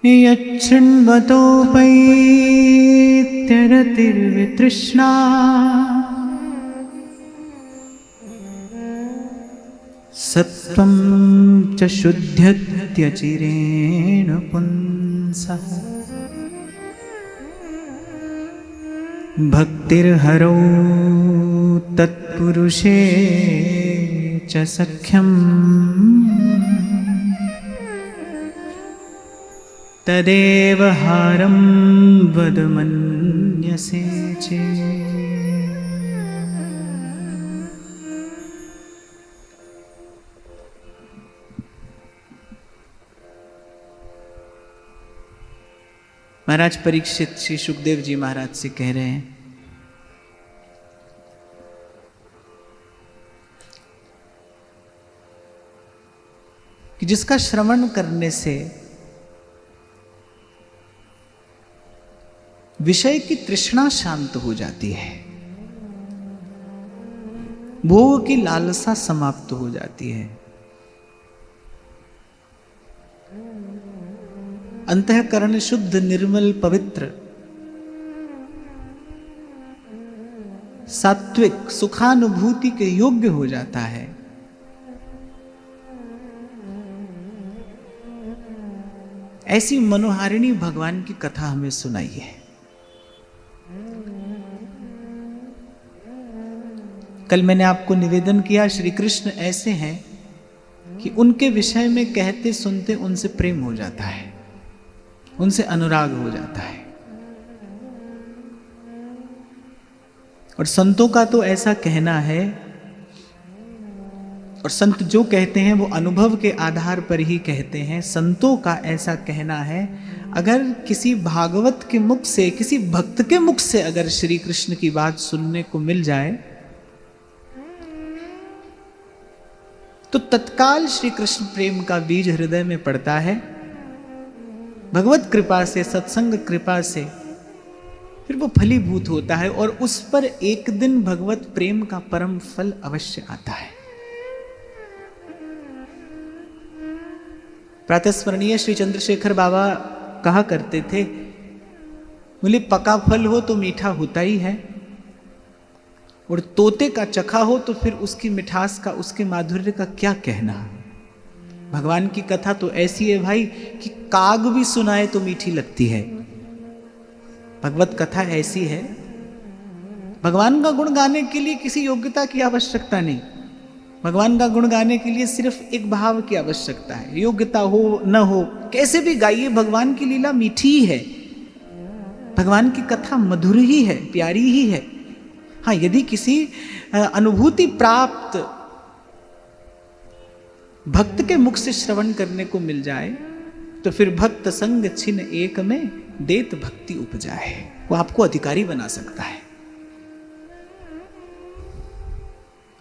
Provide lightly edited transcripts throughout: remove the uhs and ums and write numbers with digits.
यच्छृण्वतोपैत्यरतिर्वितृष्णा सत्त्वं च शुद्ध्यत्यचिरेण पुंसः भक्तिर्हरौ तत्पुरुषे च सख्यम् तदेव हारं वद मन्यसे चेत्। महाराज परीक्षित श्री सुखदेव जी महाराज से कह रहे हैं कि जिसका श्रवण करने से विषय की तृष्णा शांत हो जाती है, भोग की लालसा समाप्त हो जाती है, अंतःकरण शुद्ध निर्मल पवित्र सात्विक सुखानुभूति के योग्य हो जाता है, ऐसी मनोहारिणी भगवान की कथा हमें सुनाई है। कल मैंने आपको निवेदन किया श्री कृष्ण ऐसे हैं कि उनके विषय में कहते सुनते उनसे प्रेम हो जाता है, उनसे अनुराग हो जाता है। और संतों का तो ऐसा कहना है, और संत जो कहते हैं वो अनुभव के आधार पर ही कहते हैं। संतों का ऐसा कहना है, अगर किसी भागवत के मुख से, किसी भक्त के मुख से अगर श्री कृष्ण की बात सुनने को मिल जाए तो तत्काल श्री कृष्ण प्रेम का बीज हृदय में पड़ता है। भगवत कृपा से, सत्संग कृपा से फिर वो फलीभूत होता है और उस पर एक दिन भगवत प्रेम का परम फल अवश्य आता है। प्रातस्मरणीय श्री चंद्रशेखर बाबा कहा करते थे, बोले पका फल हो तो मीठा होता ही है, और तोते का चखा हो तो फिर उसकी मिठास का, उसके माधुर्य का क्या कहना। भगवान की कथा तो ऐसी है भाई कि काग भी सुनाए तो मीठी लगती है। भगवत कथा ऐसी है, भगवान का गुण गाने के लिए किसी योग्यता की आवश्यकता नहीं, भगवान का गुण गाने के लिए सिर्फ एक भाव की आवश्यकता है। योग्यता हो न हो, कैसे भी गाइए, भगवान की लीला मीठी ही है, भगवान की कथा मधुर ही है, प्यारी ही है। हाँ, यदि किसी अनुभूति प्राप्त भक्त के मुख से श्रवण करने को मिल जाए तो फिर भक्त संग छिन एक में देत भक्ति उपजाए, वो आपको अधिकारी बना सकता है।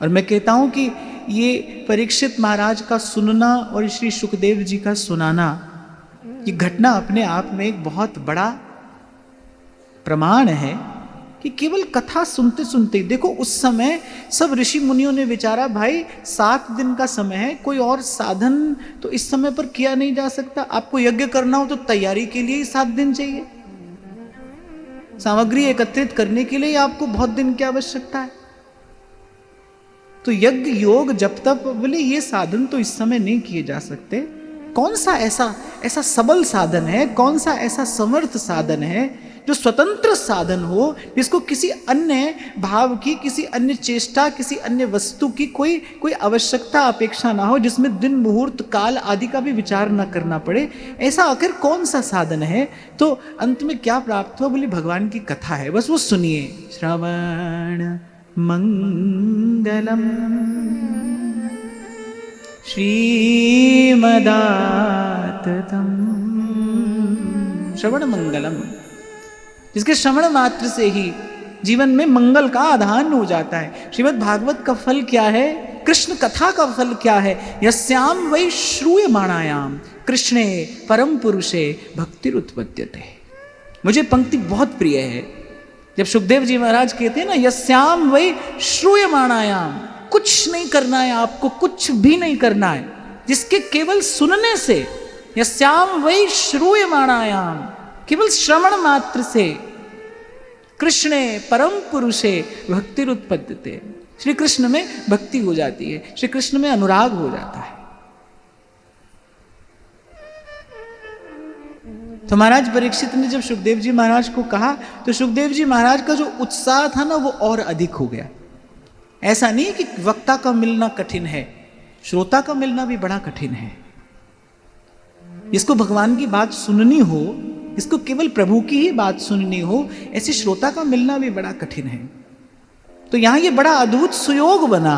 और मैं कहता हूं कि ये परीक्षित महाराज का सुनना और श्री सुखदेव जी का सुनाना, ये घटना अपने आप में एक बहुत बड़ा प्रमाण है कि केवल कथा सुनते सुनते, देखो उस समय सब ऋषि मुनियों ने विचारा, भाई 7 दिन का समय है, कोई और साधन तो इस समय पर किया नहीं जा सकता। आपको यज्ञ करना हो तो तैयारी के लिए ही 7 दिन चाहिए, सामग्री एकत्रित करने के लिए आपको बहुत दिन की आवश्यकता है। तो यज्ञ योग जब तक, बोले ये साधन तो इस समय नहीं किए जा सकते। कौन सा ऐसा सबल साधन है, कौन सा ऐसा समर्थ साधन है जो स्वतंत्र साधन हो, जिसको किसी अन्य भाव की, किसी अन्य चेष्टा, किसी अन्य वस्तु की कोई आवश्यकता अपेक्षा ना हो, जिसमें दिन मुहूर्त काल आदि का भी विचार ना करना पड़े। ऐसा आखिर कौन सा साधन है? तो अंत में क्या प्राप्त हुआ? बोले भगवान की कथा है, बस वो सुनिए। श्रवण मंगलम श्रीमदाततम। श्रवण मंगलम, जिसके श्रवण मात्र से ही जीवन में मंगल का आधान हो जाता है। श्रीमद् भागवत का फल क्या है? कृष्ण कथा का फल क्या है? यस्याम वै श्रूयमाणायाम कृष्णे परम पुरुषे भक्तिरुत्पद्यते। मुझे पंक्ति बहुत प्रिय है, जब सुखदेव जी महाराज कहते हैं ना, यस्याम वै श्रूयमाणायाम, कुछ नहीं करना है आपको, कुछ भी नहीं करना है, जिसके केवल सुनने से यस्याम वै श्रूयमाणायाम, केवल श्रवण मात्र से कृष्णे परम पुरुषे भक्तिरुत्पद्यते, श्री कृष्ण में भक्ति हो जाती है, श्री कृष्ण में अनुराग हो जाता है। तो महाराज परीक्षित ने जब सुखदेव जी महाराज को कहा तो सुखदेव जी महाराज का जो उत्साह था ना वो और अधिक हो गया। ऐसा नहीं कि वक्ता का मिलना कठिन है, श्रोता का मिलना भी बड़ा कठिन है। इसको भगवान की बात सुननी हो, इसको केवल प्रभु की ही बात सुननी हो, ऐसे श्रोता का मिलना भी बड़ा कठिन है। तो यहां ये बड़ा अद्भुत सुयोग बना,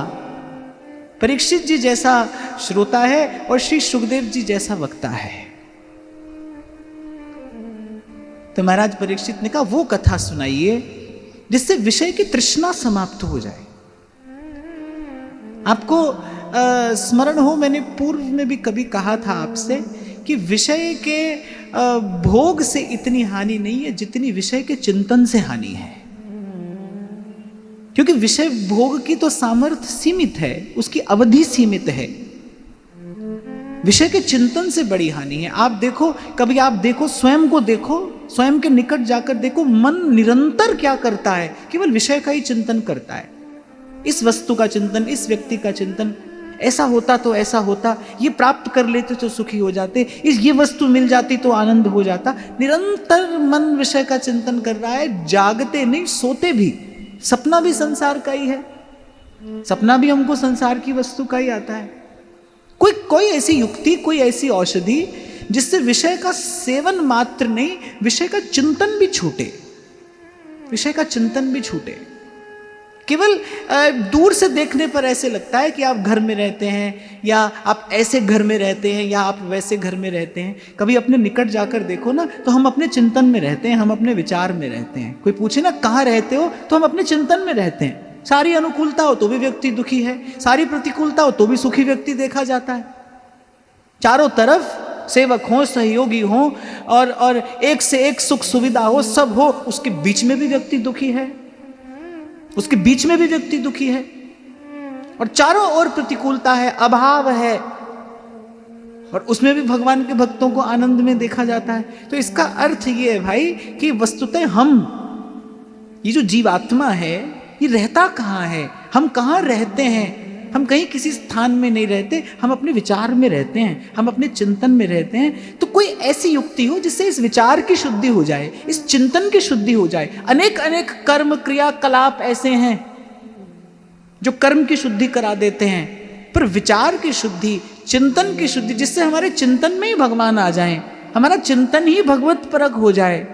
परीक्षित जी जैसा श्रोता है और श्री सुखदेव जी जैसा वक्ता है। तो महाराज परीक्षित ने कहा वो कथा सुनाइए जिससे विषय की तृष्णा समाप्त हो जाए। आपको स्मरण हो, मैंने पूर्व में भी कभी कहा था आपसे कि विषय के भोग से इतनी हानि नहीं है जितनी विषय के चिंतन से हानि है। क्योंकि विषय भोग की तो सामर्थ्य सीमित है, उसकी अवधि सीमित है। विषय के चिंतन से बड़ी हानि है। आप देखो, कभी आप देखो, स्वयं को देखो, स्वयं के निकट जाकर देखो, मन निरंतर क्या करता है, केवल विषय का ही चिंतन करता है। इस वस्तु का चिंतन, इस व्यक्ति का चिंतन, ऐसा होता तो ऐसा होता, ये प्राप्त कर लेते तो सुखी हो जाते, ये वस्तु मिल जाती तो आनंद हो जाता। निरंतर मन विषय का चिंतन कर रहा है, जागते नहीं, सोते भी। सपना भी संसार का ही है, सपना भी हमको संसार की वस्तु का ही आता है। कोई ऐसी युक्ति, कोई ऐसी औषधि जिससे विषय का सेवन मात्र नहीं, विषय का चिंतन भी छूटे, विषय का चिंतन भी छूटे। केवल दूर से देखने पर ऐसे लगता है कि आप घर में रहते हैं, या आप ऐसे घर में रहते हैं, या आप वैसे घर में रहते हैं। कभी अपने निकट जाकर देखो ना, तो हम अपने चिंतन में रहते हैं, हम अपने विचार में रहते हैं। कोई पूछे ना कहाँ रहते हो, तो हम अपने चिंतन में रहते हैं। सारी अनुकूलता हो तो भी व्यक्ति दुखी है, सारी प्रतिकूलता हो तो भी सुखी व्यक्ति देखा जाता है। चारों तरफ सेवक हो, सहयोगी हो, और एक से एक सुख सुविधा हो, सब हो, उसके बीच में भी व्यक्ति दुखी है, उसके बीच में भी व्यक्ति दुखी है। और चारों ओर प्रतिकूलता है, अभाव है, और उसमें भी भगवान के भक्तों को आनंद में देखा जाता है। तो इसका अर्थ ये है भाई कि वस्तुतः हम, ये जो जीवात्मा है, ये रहता कहाँ है, हम कहाँ रहते हैं। हम कहीं किसी स्थान में नहीं रहते, हम अपने विचार में रहते हैं, हम अपने चिंतन में रहते हैं। तो कोई ऐसी युक्ति हो जिससे इस विचार की शुद्धि हो जाए, इस चिंतन की शुद्धि हो जाए। अनेक अनेक कर्म क्रियाकलाप ऐसे हैं जो कर्म की शुद्धि करा देते हैं, पर विचार की शुद्धि, चिंतन की शुद्धि, जिससे हमारे चिंतन में ही भगवान आ जाए, हमारा चिंतन ही भगवत परक हो जाए,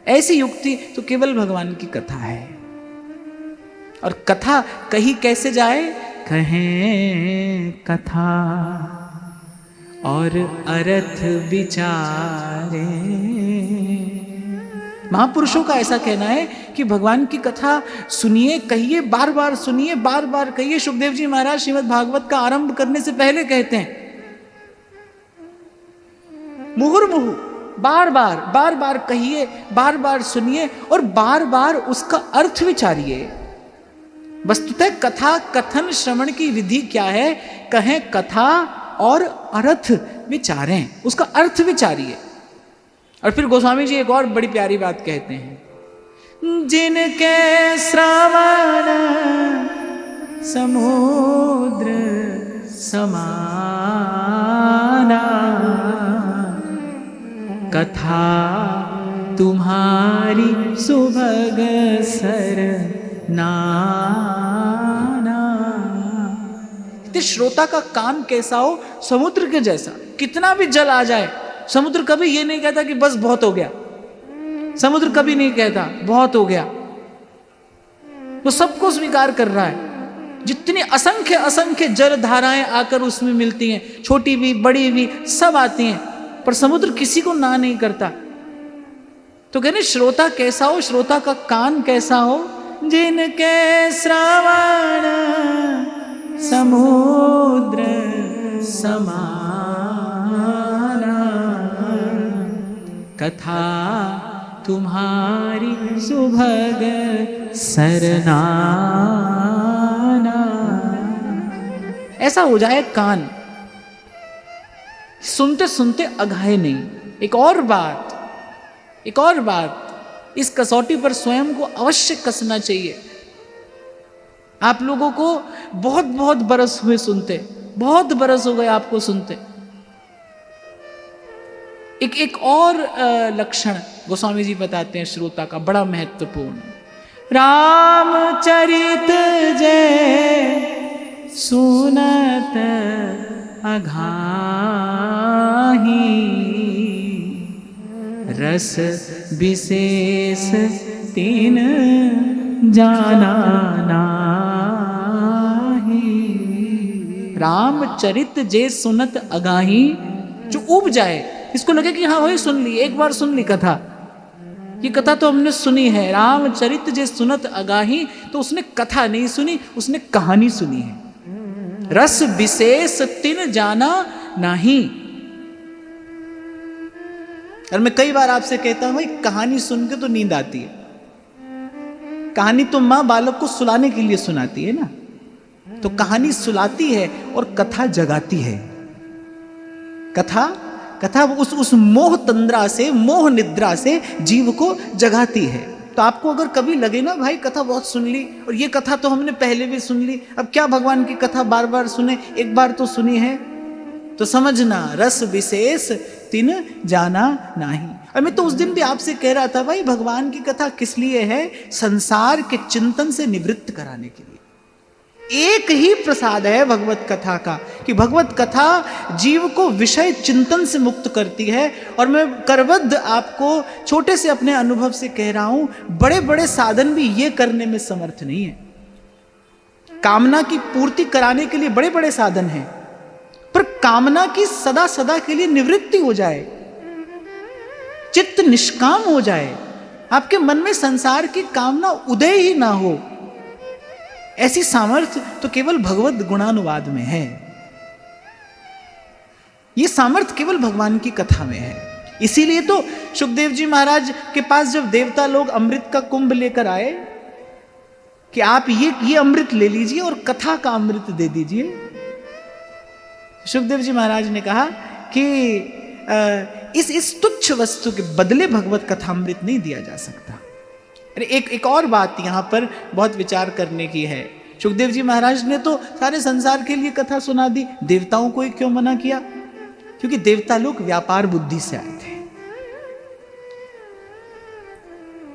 ऐसी युक्ति तो केवल भगवान की कथा है। और कथा कही कैसे जाए, कहें कथा और अर्थ विचारे। महापुरुषों का ऐसा कहना है कि भगवान की कथा सुनिए, कहिए, बार बार सुनिए, बार बार कहिए। सुखदेव जी महाराज श्रीमद् भागवत का आरंभ करने से पहले कहते हैं, मुहुर्मुहु, बार बार कहिए, बार बार सुनिए, और बार बार उसका अर्थ विचारिए। वस्तुतः कथा कथन श्रवण की विधि क्या है, कहें कथा और अर्थ विचारें, उसका अर्थ विचारिए। और फिर गोस्वामी जी एक और बड़ी प्यारी बात कहते हैं, जिनके श्रवण समुद्र समाना, कथा तुम्हारी सुभग सरनाना। श्रोता का कान कैसा हो, समुद्र के जैसा। कितना भी जल आ जाए, समुद्र कभी ये नहीं कहता कि बस बहुत हो गया, समुद्र कभी नहीं कहता बहुत हो गया, वो सबको स्वीकार कर रहा है। जितनी असंख्य असंख्य जल धाराएं आकर उसमें मिलती हैं, छोटी भी बड़ी भी सब आती हैं, पर समुद्र किसी को ना नहीं करता। तो कहने श्रोता कैसा हो, श्रोता का कान कैसा हो, जिनके श्रवण समुद्र समाना, कथा तुम्हारी सुभग सरनाना। ऐसा हो जाए कान सुनते सुनते अघाए नहीं। एक और बात, इस कसौटी पर स्वयं को अवश्य कसना चाहिए। आप लोगों को बहुत बहुत बरस हुए सुनते, बहुत बरस हो गए आपको सुनते। एक और लक्षण गोस्वामी जी बताते हैं श्रोता का, बड़ा महत्वपूर्ण। रामचरित जय सुनत अघाही, रस विशेष तीन जाना नाही। रामचरित जे सुनत अगाही, जो उब जाए, इसको लगे कि हाँ वही सुन ली, एक बार सुन ली कथा, ये कथा तो हमने सुनी है। रामचरित जे सुनत अगाही, तो उसने कथा नहीं सुनी, उसने कहानी सुनी है। रस विशेष तिन जाना नाही। और मैं कई बार आपसे कहता हूं भाई, कहानी सुन के तो नींद आती है। कहानी तो मां बालक को सुलाने के लिए सुनाती है ना, तो कहानी सुलाती है और कथा जगाती है। कथा उस मोह तंद्रा से, मोह निद्रा से जीव को जगाती है। तो आपको अगर कभी लगे ना भाई कथा बहुत सुन ली, और ये कथा तो हमने पहले भी सुन ली, अब क्या भगवान की कथा बार बार सुने, एक बार तो सुनी है, तो समझना रस विशेष तिन जाना नहीं। और मैं तो उस दिन भी आपसे कह रहा था भाई, भगवान की कथा किस लिए है? संसार के चिंतन से निवृत्त कराने के लिए। एक ही प्रसाद है भगवत कथा का, कि भगवत कथा जीव को विषय चिंतन से मुक्त करती है। और मैं करबद्ध आपको छोटे से अपने अनुभव से कह रहा हूं, बड़े बड़े साधन भी ये करने में समर्थ नहीं है। कामना की पूर्ति कराने के लिए बड़े बड़े साधन हैं, पर कामना की सदा सदा के लिए निवृत्ति हो जाए, चित्त निष्काम हो जाए, आपके मन में संसार की कामना उदय ही ना हो, ऐसी सामर्थ्य तो केवल भगवत गुणानुवाद में है। यह सामर्थ्य केवल भगवान की कथा में है। इसीलिए तो सुखदेव जी महाराज के पास जब देवता लोग अमृत का कुंभ लेकर आए कि आप ये अमृत ले लीजिए और कथा का अमृत दे दीजिए, सुखदेव जी महाराज ने कहा कि इस तुच्छ वस्तु के बदले भगवत कथामृत नहीं दिया जा सकता। अरे एक और बात यहां पर बहुत विचार करने की है। सुखदेव जी महाराज ने तो सारे संसार के लिए कथा सुना दी, देवताओं को ही क्यों मना किया? क्योंकि देवता लोग व्यापार बुद्धि से आए थे।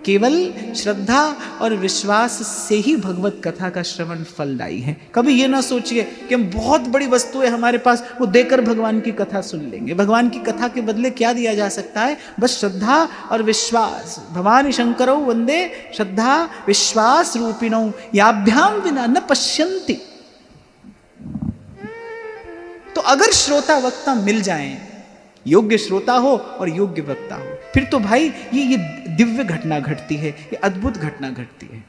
केवल श्रद्धा और विश्वास से ही भगवत कथा का श्रवण फलदायी है। कभी ये ना सोचिए कि हम बहुत बड़ी वस्तुएं हमारे पास, वो देकर भगवान की कथा सुन लेंगे। भगवान की कथा के बदले क्या दिया जा सकता है? बस श्रद्धा और विश्वास। भवानी शंकरौ वंदे श्रद्धा विश्वास रूपिणौ याभ्याम विना न पश्यन्ति। तो अगर श्रोता वक्ता मिल जाएं, योग्य श्रोता हो और योग्य वक्ता हो, फिर तो भाई ये दिव्य घटना घटती है, ये अद्भुत घटना घटती है।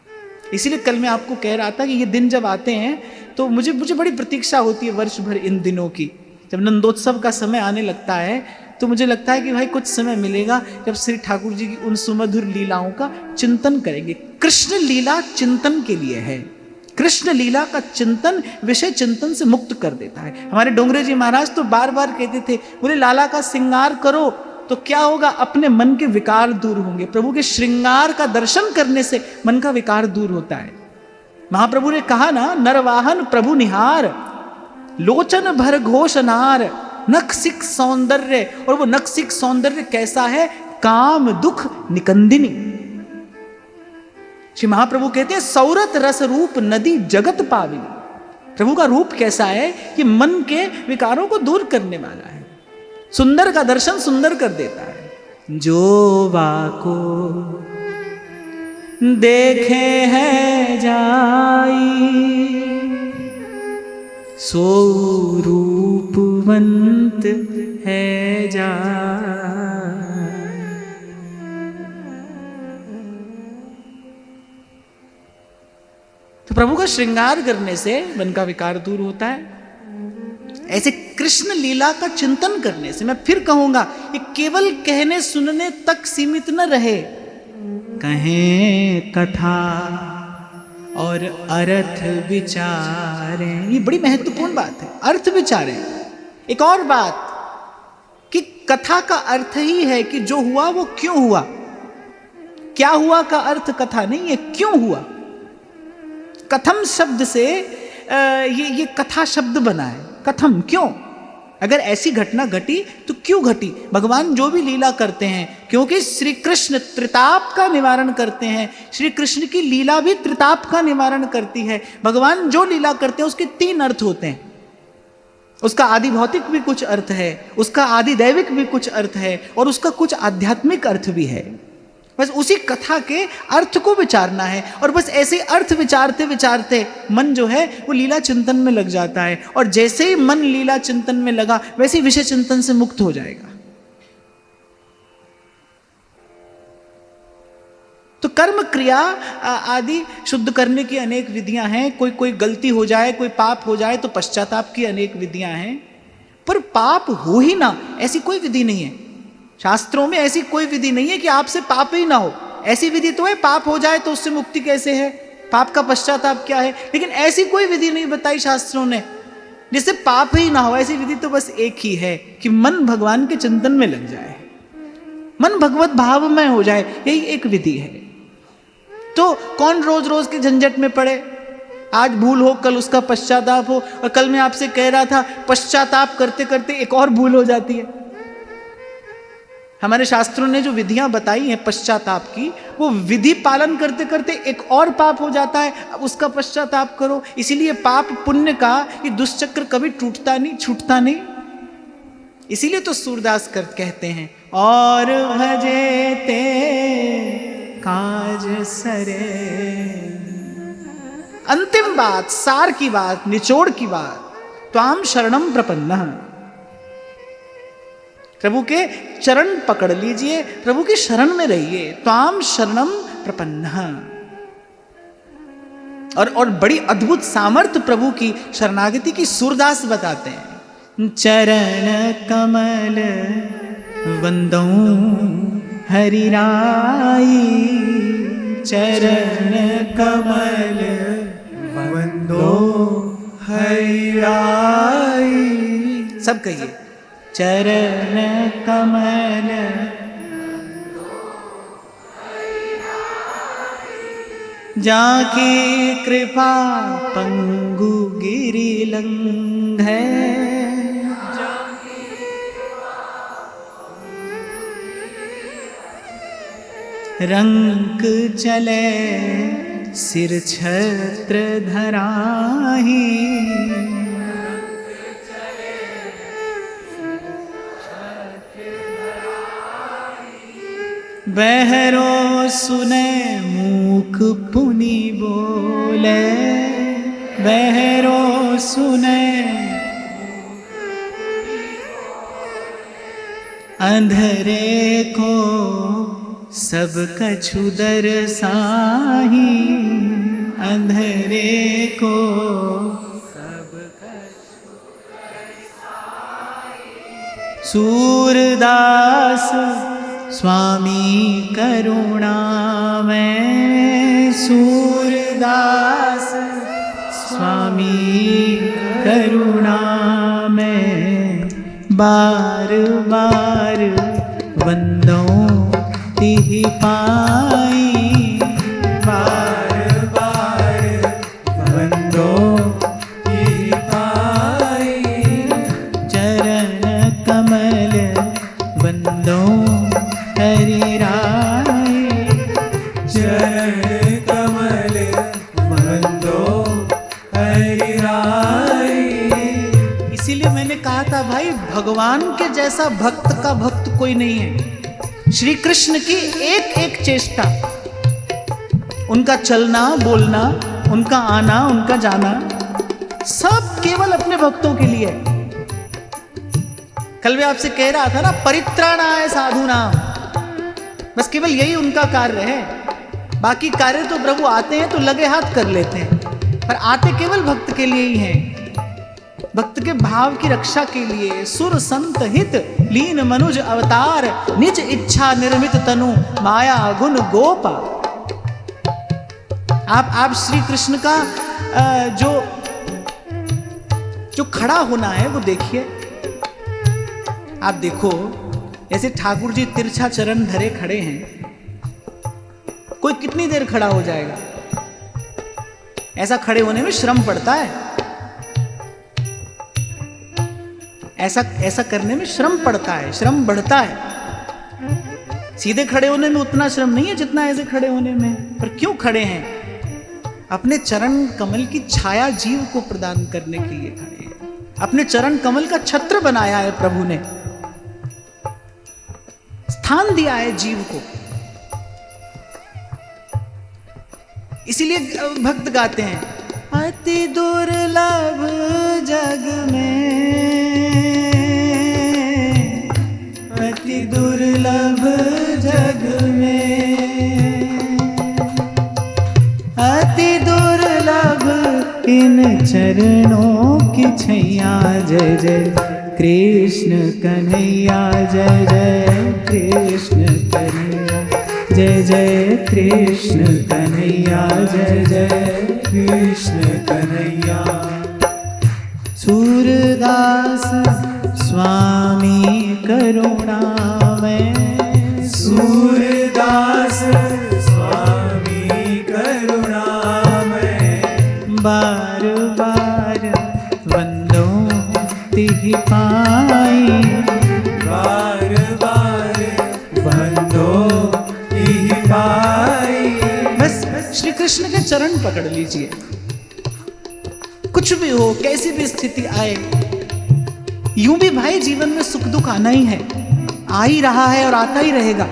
इसीलिए कल मैं आपको कह रहा था कि ये दिन जब आते हैं तो मुझे बड़ी प्रतीक्षा होती है वर्ष भर इन दिनों की। जब नंदोत्सव का समय आने लगता है तो मुझे लगता है कि भाई कुछ समय मिलेगा जब श्री ठाकुर जी की उन सुमधुर लीलाओं का चिंतन करेंगे। कृष्ण लीला चिंतन के लिए है। कृष्ण लीला का चिंतन विषय चिंतन से मुक्त कर देता है। हमारे डोंगरे जी महाराज तो बार बार कहते थे, बोले लाला का श्रृंगार करो तो क्या होगा? अपने मन के विकार दूर होंगे। प्रभु के श्रृंगार का दर्शन करने से मन का विकार दूर होता है। महाप्रभु ने कहा ना, नरवाहन प्रभु निहार, लोचन भर घोष नार, नखसिक सौंदर्य। और वो नखसिक सौंदर्य कैसा है? काम दुख निकंदिनी। श्री महाप्रभु कहते हैं, सौरत रस रूप नदी जगत पाविनी। प्रभु का रूप कैसा है? कि मन के विकारों को दूर करने वाला है। सुंदर का दर्शन सुंदर कर देता है। जो बाको देखे है जाई, सो रूपवंत है जाई। तो प्रभु का श्रृंगार करने से मन का विकार दूर होता है। ऐसे कृष्ण लीला का चिंतन करने से, मैं फिर कहूंगा, ये केवल कहने सुनने तक सीमित न रहे। कहें कथा और अर्थ विचारें, ये बड़ी महत्वपूर्ण बात है। अर्थ विचारें। एक और बात, कि कथा का अर्थ ही है कि जो हुआ वो क्यों हुआ। क्या हुआ का अर्थ कथा नहीं है, क्यों हुआ। कथम शब्द से ये कथा शब्द बना है। कथम, क्यों। अगर ऐसी घटना घटी तो क्यों घटी। भगवान जो भी लीला करते हैं, क्योंकि श्री कृष्ण त्रिताप का निवारण करते हैं, श्री कृष्ण की लीला भी त्रिताप का निवारण करती है। भगवान जो लीला करते हैं उसके 3 अर्थ होते हैं। उसका आदि भौतिक भी कुछ अर्थ है, उसका आदि दैविक भी कुछ अर्थ है, और उसका कुछ आध्यात्मिक अर्थ भी है। बस उसी कथा के अर्थ को विचारना है, और बस ऐसे अर्थ विचारते विचारते मन जो है वो लीला चिंतन में लग जाता है, और जैसे ही मन लीला चिंतन में लगा वैसे ही विषय चिंतन से मुक्त हो जाएगा। तो कर्म क्रिया आदि शुद्ध करने की अनेक विधियां हैं। कोई गलती हो जाए, कोई पाप हो जाए तो पश्चाताप की अनेक विधियां हैं, पर पाप हो ही ना ऐसी कोई विधि नहीं है। शास्त्रों में ऐसी कोई विधि नहीं है कि आपसे पाप ही ना हो। ऐसी विधि तो है, पाप हो जाए तो उससे मुक्ति कैसे है, पाप का पश्चाताप क्या है, लेकिन ऐसी कोई विधि नहीं बताई शास्त्रों ने जिससे पाप ही ना हो। ऐसी विधि तो बस एक ही है कि मन भगवान के चिंतन में लग जाए, मन भगवत भाव में हो जाए, यही एक विधि है। तो कौन रोज रोज के झंझट में पड़े। आज भूल हो, कल उसका पश्चाताप हो, और कल मैं आपसे कह रहा था पश्चाताप करते करते एक और भूल हो जाती है। हमारे शास्त्रों ने जो विधियां बताई हैं पश्चाताप की, वो विधि पालन करते करते एक और पाप हो जाता है, अब उसका पश्चाताप करो। इसीलिए पाप पुण्य का ये दुष्चक्र कभी टूटता नहीं, छूटता नहीं। इसीलिए तो सूरदास कहते हैं, और भजे ते काज सरे। अंतिम बात, सार की बात, निचोड़ की बात, त्वाम शरणम प्रपन्नः। प्रभु के चरण पकड़ लीजिए, प्रभु की शरण में रहिए। त्वाम शरणम प्रपन्नः। और बड़ी अद्भुत सामर्थ्य प्रभु की शरणागति की सूरदास बताते हैं। चरण कमल वंदौ हरि राई, चरण कमल वंदो हरि राई। सब कहिए, चरण कमल जाकी कृपा पंगु गिरि लंघै, रंक चले सिर छत्र धराही, बहरो सुने मूक पुनि बोले, बहरो सुने अंधरे को सब कछु दरसाही, अंधरे को सब कछु दरसाही। सूरदास स्वामी करुणा में, सूरदास स्वामी करुणा में, बार बार वंदो तिहि पाई, बार बार वंदो तिहि पाई। चरण कमल वंदो हरि राई, चरण कमल वंदो हरि राई। इसीलिए मैंने कहा था भाई, भगवान के जैसा भक्त का भक्त कोई नहीं है। श्री कृष्ण की एक एक चेष्टा, उनका चलना बोलना, उनका आना उनका जाना, सब केवल अपने भक्तों के लिए। कल मैं आपसे कह रहा था ना, परित्राणाय साधूनाम, बस केवल यही उनका कार्य है। बाकी कार्य तो प्रभु आते हैं तो लगे हाथ कर लेते हैं, पर आते केवल भक्त के लिए ही हैं। भक्त के भाव की रक्षा के लिए सुर संत हित लीन मनुज अवतार, निज इच्छा निर्मित तनु माया गुण गोपा। आप श्री कृष्ण का जो खड़ा होना है वो देखिए। आप देखो, ऐसे ठाकुर जी तिरछा चरण धरे खड़े हैं, कोई कितनी देर खड़ा हो जाएगा? ऐसा खड़े होने में श्रम पड़ता है, ऐसा करने में श्रम पड़ता है, श्रम बढ़ता है। सीधे खड़े होने में उतना श्रम नहीं है जितना ऐसे खड़े होने में। पर क्यों खड़े हैं? अपने चरण कमल की छाया जीव को प्रदान करने के लिए खड़े हैं। अपने चरण कमल का छत्र बनाया है प्रभु ने, स्थान दिया है जीव को। इसीलिए भक्त गाते हैं, अति दुर्लभ जग में, अति दुर्लभ जग में, अति दुर्लभ इन चरणों की छैया। जय जय कृष्ण कन्हैया, जय जय कृष्ण कन्हैया, जय जय कृष्ण कन्हैया, जय जय कृष्ण कन्हैया। सूरदास स्वामी करुणामय, सूरदास स्वामी करुणामय, बार बार वंदो तिहि पाई, बार बार वंदो तिहि पाई। बस श्री कृष्ण के चरण पकड़ लीजिए। कुछ भी हो, कैसी भी स्थिति आए, यूं भी भाई जीवन में सुख दुख आना ही है, आ ही रहा है और आता ही रहेगा।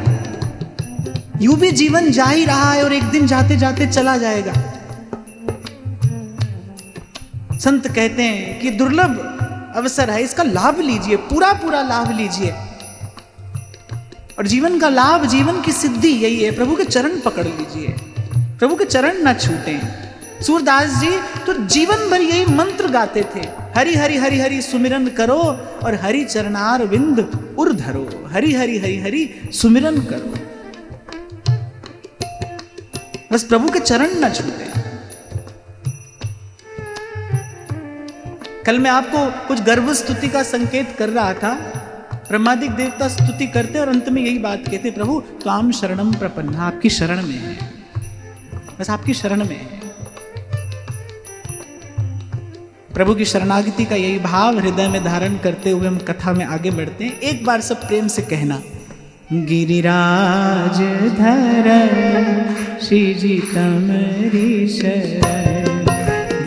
यूं भी जीवन जा ही रहा है और एक दिन जाते जाते चला जाएगा। संत कहते हैं कि दुर्लभ अवसर है, इसका लाभ लीजिए, पूरा पूरा लाभ लीजिए। और जीवन का लाभ, जीवन की सिद्धि यही है, प्रभु के चरण पकड़ लीजिए, प्रभु के चरण ना छूटें। सूरदास जी तो जीवन भर यही मंत्र गाते थे, हरि हरि हरि हरि सुमिरन करो और हरि चरणार विंद उर धरो, हरि हरि हरि हरि सुमिरन करो, बस प्रभु के चरण न छूटे। कल मैं आपको कुछ गर्भ स्तुति का संकेत कर रहा था। ब्रह्मादिक देवता स्तुति करते और अंत में यही बात कहते, प्रभु त्वाम शरणम प्रपन्ना, आपकी शरण में है, बस आपकी शरण में है। प्रभु की शरणागति का यही भाव हृदय में धारण करते हुए हम कथा में आगे बढ़ते हैं। एक बार सब प्रेम से कहना, गिरिराज धरण श्री जी तमरी शरण,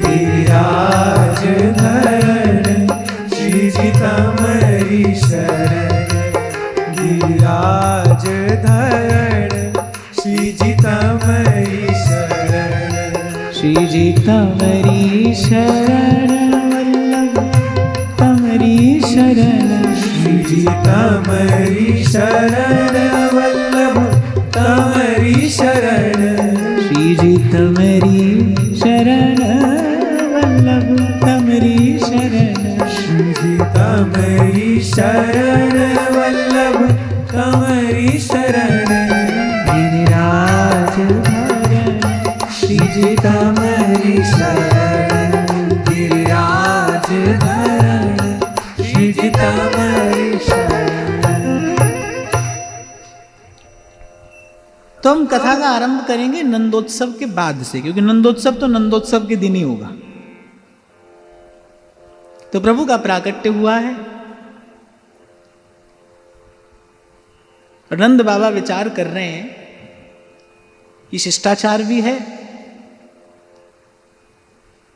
गिरिराज धरण श्री जी तमरी शरण, गिरिराज धरण श्री जी तमरी शरण, श्री जी तमरी शरण वल्लभ तमरी शरण, श्री जी तमरी शरण वल्लभ तमरी शरण, श्री जी तमरी शरण वल्लभ तमरी शरण, श्री जी तमरी शरण वल्लभ तमरी शरण, गिरिराज धरण श्री जी तमरी शरण, गिरिराज धरण श्री जी तमरी शरण। तो हम कथा का आरंभ करेंगे नंदोत्सव के बाद से, क्योंकि नंदोत्सव तो नंदोत्सव के दिन ही होगा। तो प्रभु का प्राकट्य हुआ है और नंद बाबा विचार कर रहे हैं कि शिष्टाचार भी है,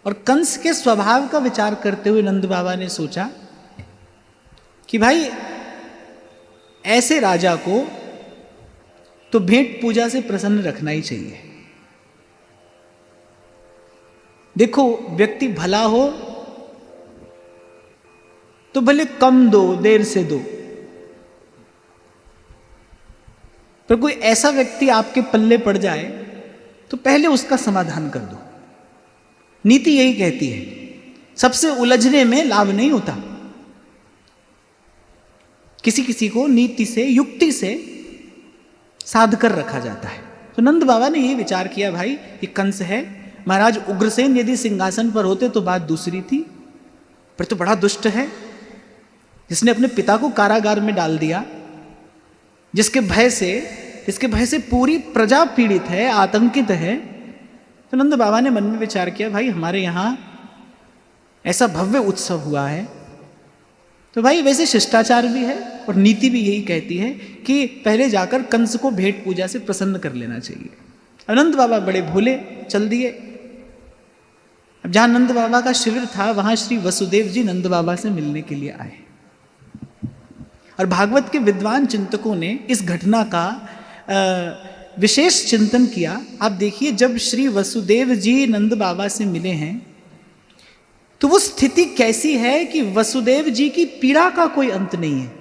और कंस के स्वभाव का विचार करते हुए नंद बाबा ने सोचा कि भाई ऐसे राजा को तो भेंट पूजा से प्रसन्न रखना ही चाहिए। देखो, व्यक्ति भला हो तो भले कम दो, देर से दो, पर कोई ऐसा व्यक्ति आपके पल्ले पड़ जाए तो पहले उसका समाधान कर दो। नीति यही कहती है, सबसे उलझने में लाभ नहीं होता। किसी किसी को नीति से, युक्ति से साध कर रखा जाता है। तो नंद बाबा ने यही विचार किया, भाई ये कंस है, महाराज उग्रसेन यदि सिंहासन पर होते तो बात दूसरी थी, पर तो बड़ा दुष्ट है, जिसने अपने पिता को कारागार में डाल दिया, जिसके भय से पूरी प्रजा पीड़ित है, आतंकित है। तो नंद बाबा ने मन में विचार किया, भाई हमारे यहाँ ऐसा भव्य उत्सव हुआ है, तो भाई वैसे शिष्टाचार भी है और नीति भी यही कहती है कि पहले जाकर कंस को भेंट पूजा से प्रसन्न कर लेना चाहिए। नंद बाबा बड़े भोले चल दिए। अब जहां नंद बाबा का शिविर था वहां श्री वसुदेव जी नंद बाबा से मिलने के लिए आए, और भागवत के विद्वान चिंतकों ने इस घटना का विशेष चिंतन किया। आप देखिए, जब श्री वसुदेव जी नंद बाबा से मिले हैं तो वो स्थिति कैसी है कि वसुदेव जी की पीड़ा का कोई अंत नहीं है।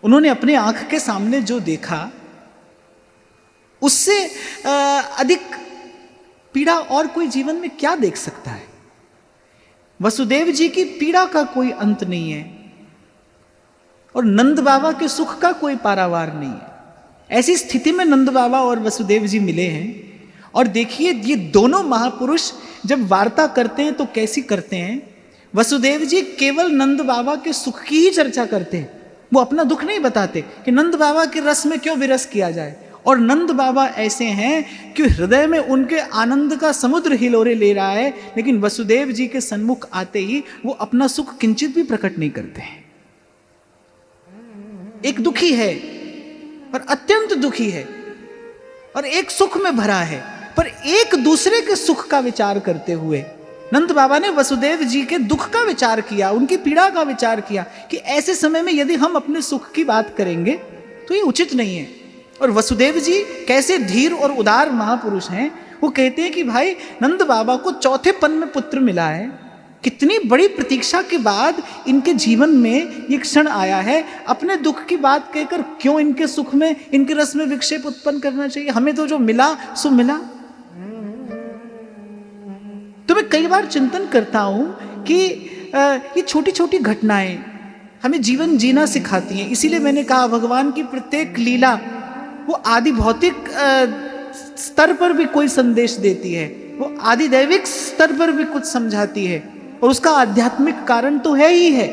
उन्होंने अपने आंख के सामने जो देखा उससे अधिक पीड़ा और कोई जीवन में क्या देख सकता है। वसुदेव जी की पीड़ा का कोई अंत नहीं है और नंद बाबा के सुख का कोई पारावार नहीं है। ऐसी स्थिति में नंद बाबा और वसुदेव जी मिले हैं। और देखिए, ये दोनों महापुरुष जब वार्ता करते हैं तो कैसी करते हैं। वसुदेव जी केवल नंद बाबा के सुख की ही चर्चा करते हैं, वो अपना दुख नहीं बताते कि नंद बाबा के रस में क्यों विरस किया जाए। और नंद बाबा ऐसे हैं कि हृदय में उनके आनंद का समुद्र हिलोरे ले रहा है, लेकिन वसुदेव जी के सन्मुख आते ही वो अपना सुख किंचित भी प्रकट नहीं करते हैं। एक दुखी है और अत्यंत दुखी है, और एक सुख में भरा है, पर एक दूसरे के सुख का विचार करते हुए नंद बाबा ने वसुदेव जी के दुख का विचार किया, उनकी पीड़ा का विचार किया कि ऐसे समय में यदि हम अपने सुख की बात करेंगे तो ये उचित नहीं है। और वसुदेव जी कैसे धीर और उदार महापुरुष हैं। वो कहते हैं कि भाई नंद बाबा को चौथे पन में पुत्र मिला है, कितनी बड़ी प्रतीक्षा के बाद इनके जीवन में ये क्षण आया है। अपने दुख की बात कहकर क्यों इनके सुख में, इनके रस में विक्षेप उत्पन्न करना चाहिए। हमें तो जो मिला सो मिला। तो मैं कई बार चिंतन करता हूं कि ये छोटी छोटी घटनाएं हमें जीवन जीना सिखाती हैं। इसीलिए मैंने कहा, भगवान की प्रत्येक लीला वो आदि भौतिक स्तर पर भी कोई संदेश देती है, वो आदि दैविक स्तर पर भी कुछ समझाती है, और उसका आध्यात्मिक कारण तो है ही है,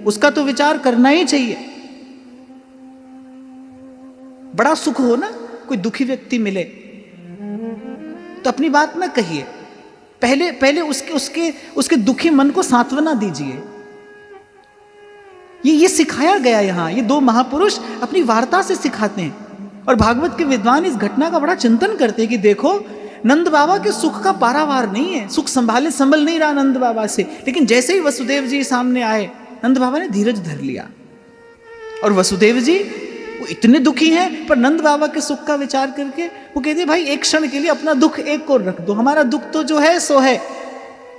उसका तो विचार करना ही चाहिए। बड़ा सुख हो ना, कोई दुखी व्यक्ति मिले तो अपनी बात ना कहिए, पहले उसके दुखी मन को सांत्वना दीजिए। ये सिखाया गया यहां, ये दो महापुरुष अपनी वार्ता से सिखाते हैं। और भागवत के विद्वान इस घटना का बड़ा चिंतन करते हैं कि देखो, नंद बाबा के सुख का पारावार नहीं है, सुख संभल नहीं रहा नंद बाबा से। लेकिन जैसे ही वसुदेव जी सामने आए, नंद बाबा ने धीरज धर लिया। और वसुदेव जी वो इतने दुखी हैं, पर नंद बाबा के सुख का विचार करके वो कहते हैं, भाई एक क्षण के लिए अपना दुख एक और रख दो, हमारा दुख तो जो है सो है,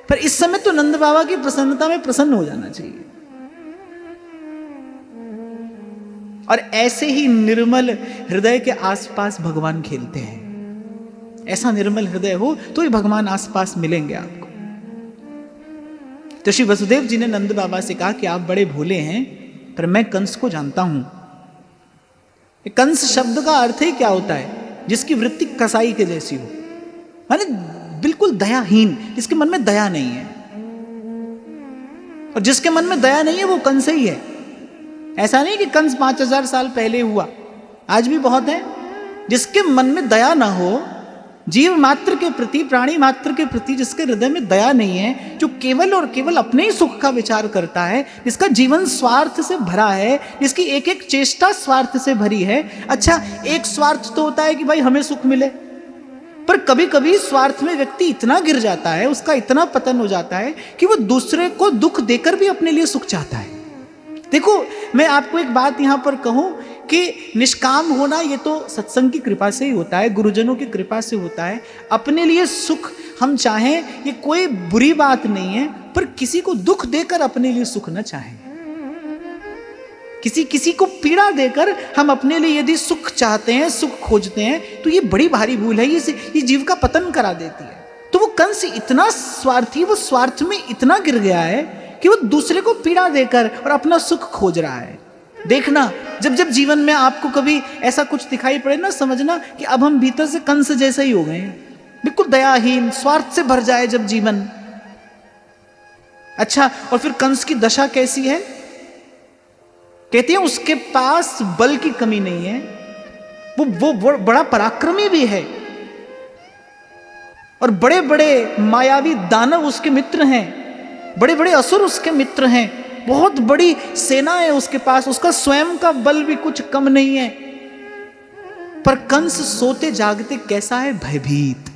पर इस समय तो नंद बाबा की प्रसन्नता में प्रसन्न हो जाना चाहिए। और ऐसे ही निर्मल हृदय के आसपास भगवान खेलते हैं। ऐसा निर्मल हृदय हो तो ही भगवान आसपास मिलेंगे आपको। तो श्री वसुदेव जी ने नंद बाबा से कहा कि आप बड़े भोले हैं, पर मैं कंस को जानता हूं। कंस शब्द का अर्थ ही क्या होता है? जिसकी वृत्ति कसाई के जैसी हो, माने बिल्कुल दयाहीन, जिसके मन में दया नहीं है। और जिसके मन में दया नहीं है वो कंस ही है। ऐसा नहीं कि कंस 5000 साल पहले हुआ, आज भी बहुत है। जिसके मन में दया ना हो, जीव मात्र के प्रति, प्राणी मात्र के प्रति जिसके हृदय में दया नहीं है, जो केवल और केवल अपने ही सुख का विचार करता है, जिसका जीवन स्वार्थ से भरा है, जिसकी एक एक चेष्टा स्वार्थ से भरी है। अच्छा, एक स्वार्थ तो होता है कि भाई हमें सुख मिले, पर कभी कभी स्वार्थ में व्यक्ति इतना गिर जाता है, उसका इतना पतन हो जाता है कि वो दूसरे को दुख देकर भी अपने लिए सुख चाहता है। देखो, मैं आपको एक बात यहां पर कहूं कि निष्काम होना ये तो सत्संग की कृपा से ही होता है, गुरुजनों की कृपा से होता है। अपने लिए सुख हम चाहें ये कोई बुरी बात नहीं है, पर किसी को दुख देकर अपने लिए सुख न चाहें। किसी को पीड़ा देकर हम अपने लिए यदि सुख चाहते हैं, सुख खोजते हैं, तो ये बड़ी भारी भूल है। ये जीव का पतन करा देती है। तो वो कंस इतना स्वार्थी, वो स्वार्थ में इतना गिर गया है कि वो दूसरे को पीड़ा देकर और अपना सुख खोज रहा है। देखना, जब जब जीवन में आपको कभी ऐसा कुछ दिखाई पड़े ना, समझना कि अब हम भीतर से कंस जैसे ही हो गए हैं, बिल्कुल दयाहीन, स्वार्थ से भर जाए जब जीवन। अच्छा, और फिर कंस की दशा कैसी है? कहते हैं उसके पास बल की कमी नहीं है, वो बड़ा पराक्रमी भी है, और बड़े बड़े मायावी दानव उसके मित्र हैं, बड़े बड़े असुर उसके मित्र हैं, बहुत बड़ी सेना है उसके पास, उसका स्वयं का बल भी कुछ कम नहीं है। पर कंस सोते जागते कैसा है? भयभीत।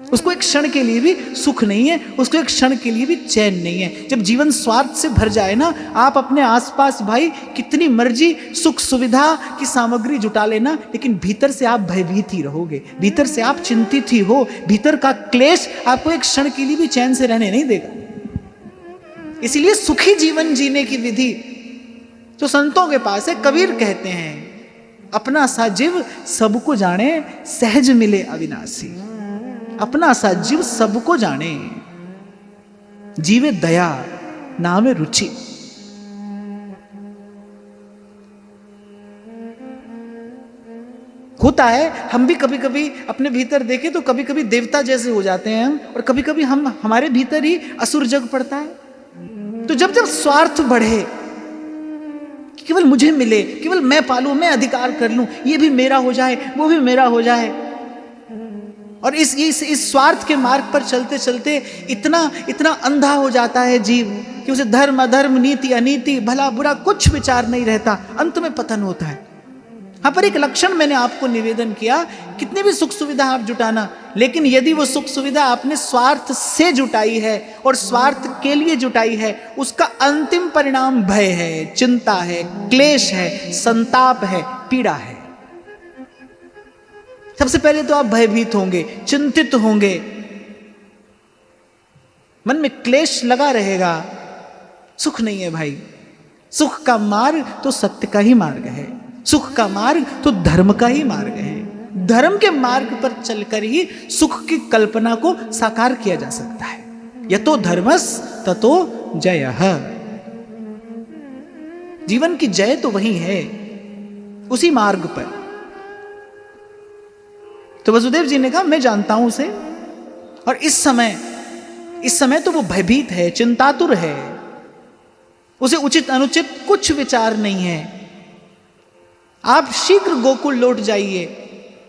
उसको एक क्षण के लिए भी सुख नहीं है, उसको एक क्षण के लिए भी चैन नहीं है। जब जीवन स्वार्थ से भर जाए ना, आप अपने आसपास भाई कितनी मर्जी सुख सुविधा की सामग्री जुटा लेना, लेकिन भीतर से आप भयभीत ही रहोगे, भीतर से आप चिंतित ही हो, भीतर का क्लेश आपको एक क्षण के लिए भी चैन से रहने नहीं देगा। इसीलिए सुखी जीवन जीने की विधि जो संतों के पास है, कबीर कहते हैं अपना सा जीव सबको जाने, सहज मिले अविनाशी। अपना सा जीव सबको जाने, जीवे दया नामे रुचि। होता है हम भी कभी कभी अपने भीतर देखें तो कभी कभी देवता जैसे हो जाते हैं हम, और कभी कभी हम हमारे भीतर ही असुर जग पड़ता है। तो जब जब स्वार्थ बढ़े, केवल मुझे मिले, केवल मैं पालूं, मैं अधिकार कर लूं, ये भी मेरा हो जाए, वो भी मेरा हो जाए, और इस स्वार्थ के मार्ग पर चलते चलते इतना अंधा हो जाता है जीव कि उसे धर्म अधर्म, नीति अनीति, भला बुरा कुछ विचार नहीं रहता, अंत में पतन होता है। हाँ, पर एक लक्षण मैंने आपको निवेदन किया, कितनी भी सुख सुविधा आप जुटाना, लेकिन यदि वो सुख सुविधा आपने स्वार्थ से जुटाई है और स्वार्थ के लिए जुटाई है, उसका अंतिम परिणाम भय है, चिंता है, क्लेश है, संताप है, पीड़ा है। सबसे पहले तो आप भयभीत होंगे, चिंतित होंगे, मन में क्लेश लगा रहेगा, सुख नहीं है भाई। सुख का मार्ग तो सत्य का ही मार्ग है, सुख का मार्ग तो धर्म का ही मार्ग है। धर्म के मार्ग पर चलकर ही सुख की कल्पना को साकार किया जा सकता है। यतो धर्मस ततो जयः। जीवन की जय तो वही है, उसी मार्ग पर। तो वसुदेव जी ने कहा मैं जानता हूं उसे, और इस समय तो वो भयभीत है, चिंतातुर है, उसे उचित अनुचित कुछ विचार नहीं है। आप शीघ्र गोकुल लौट जाइए,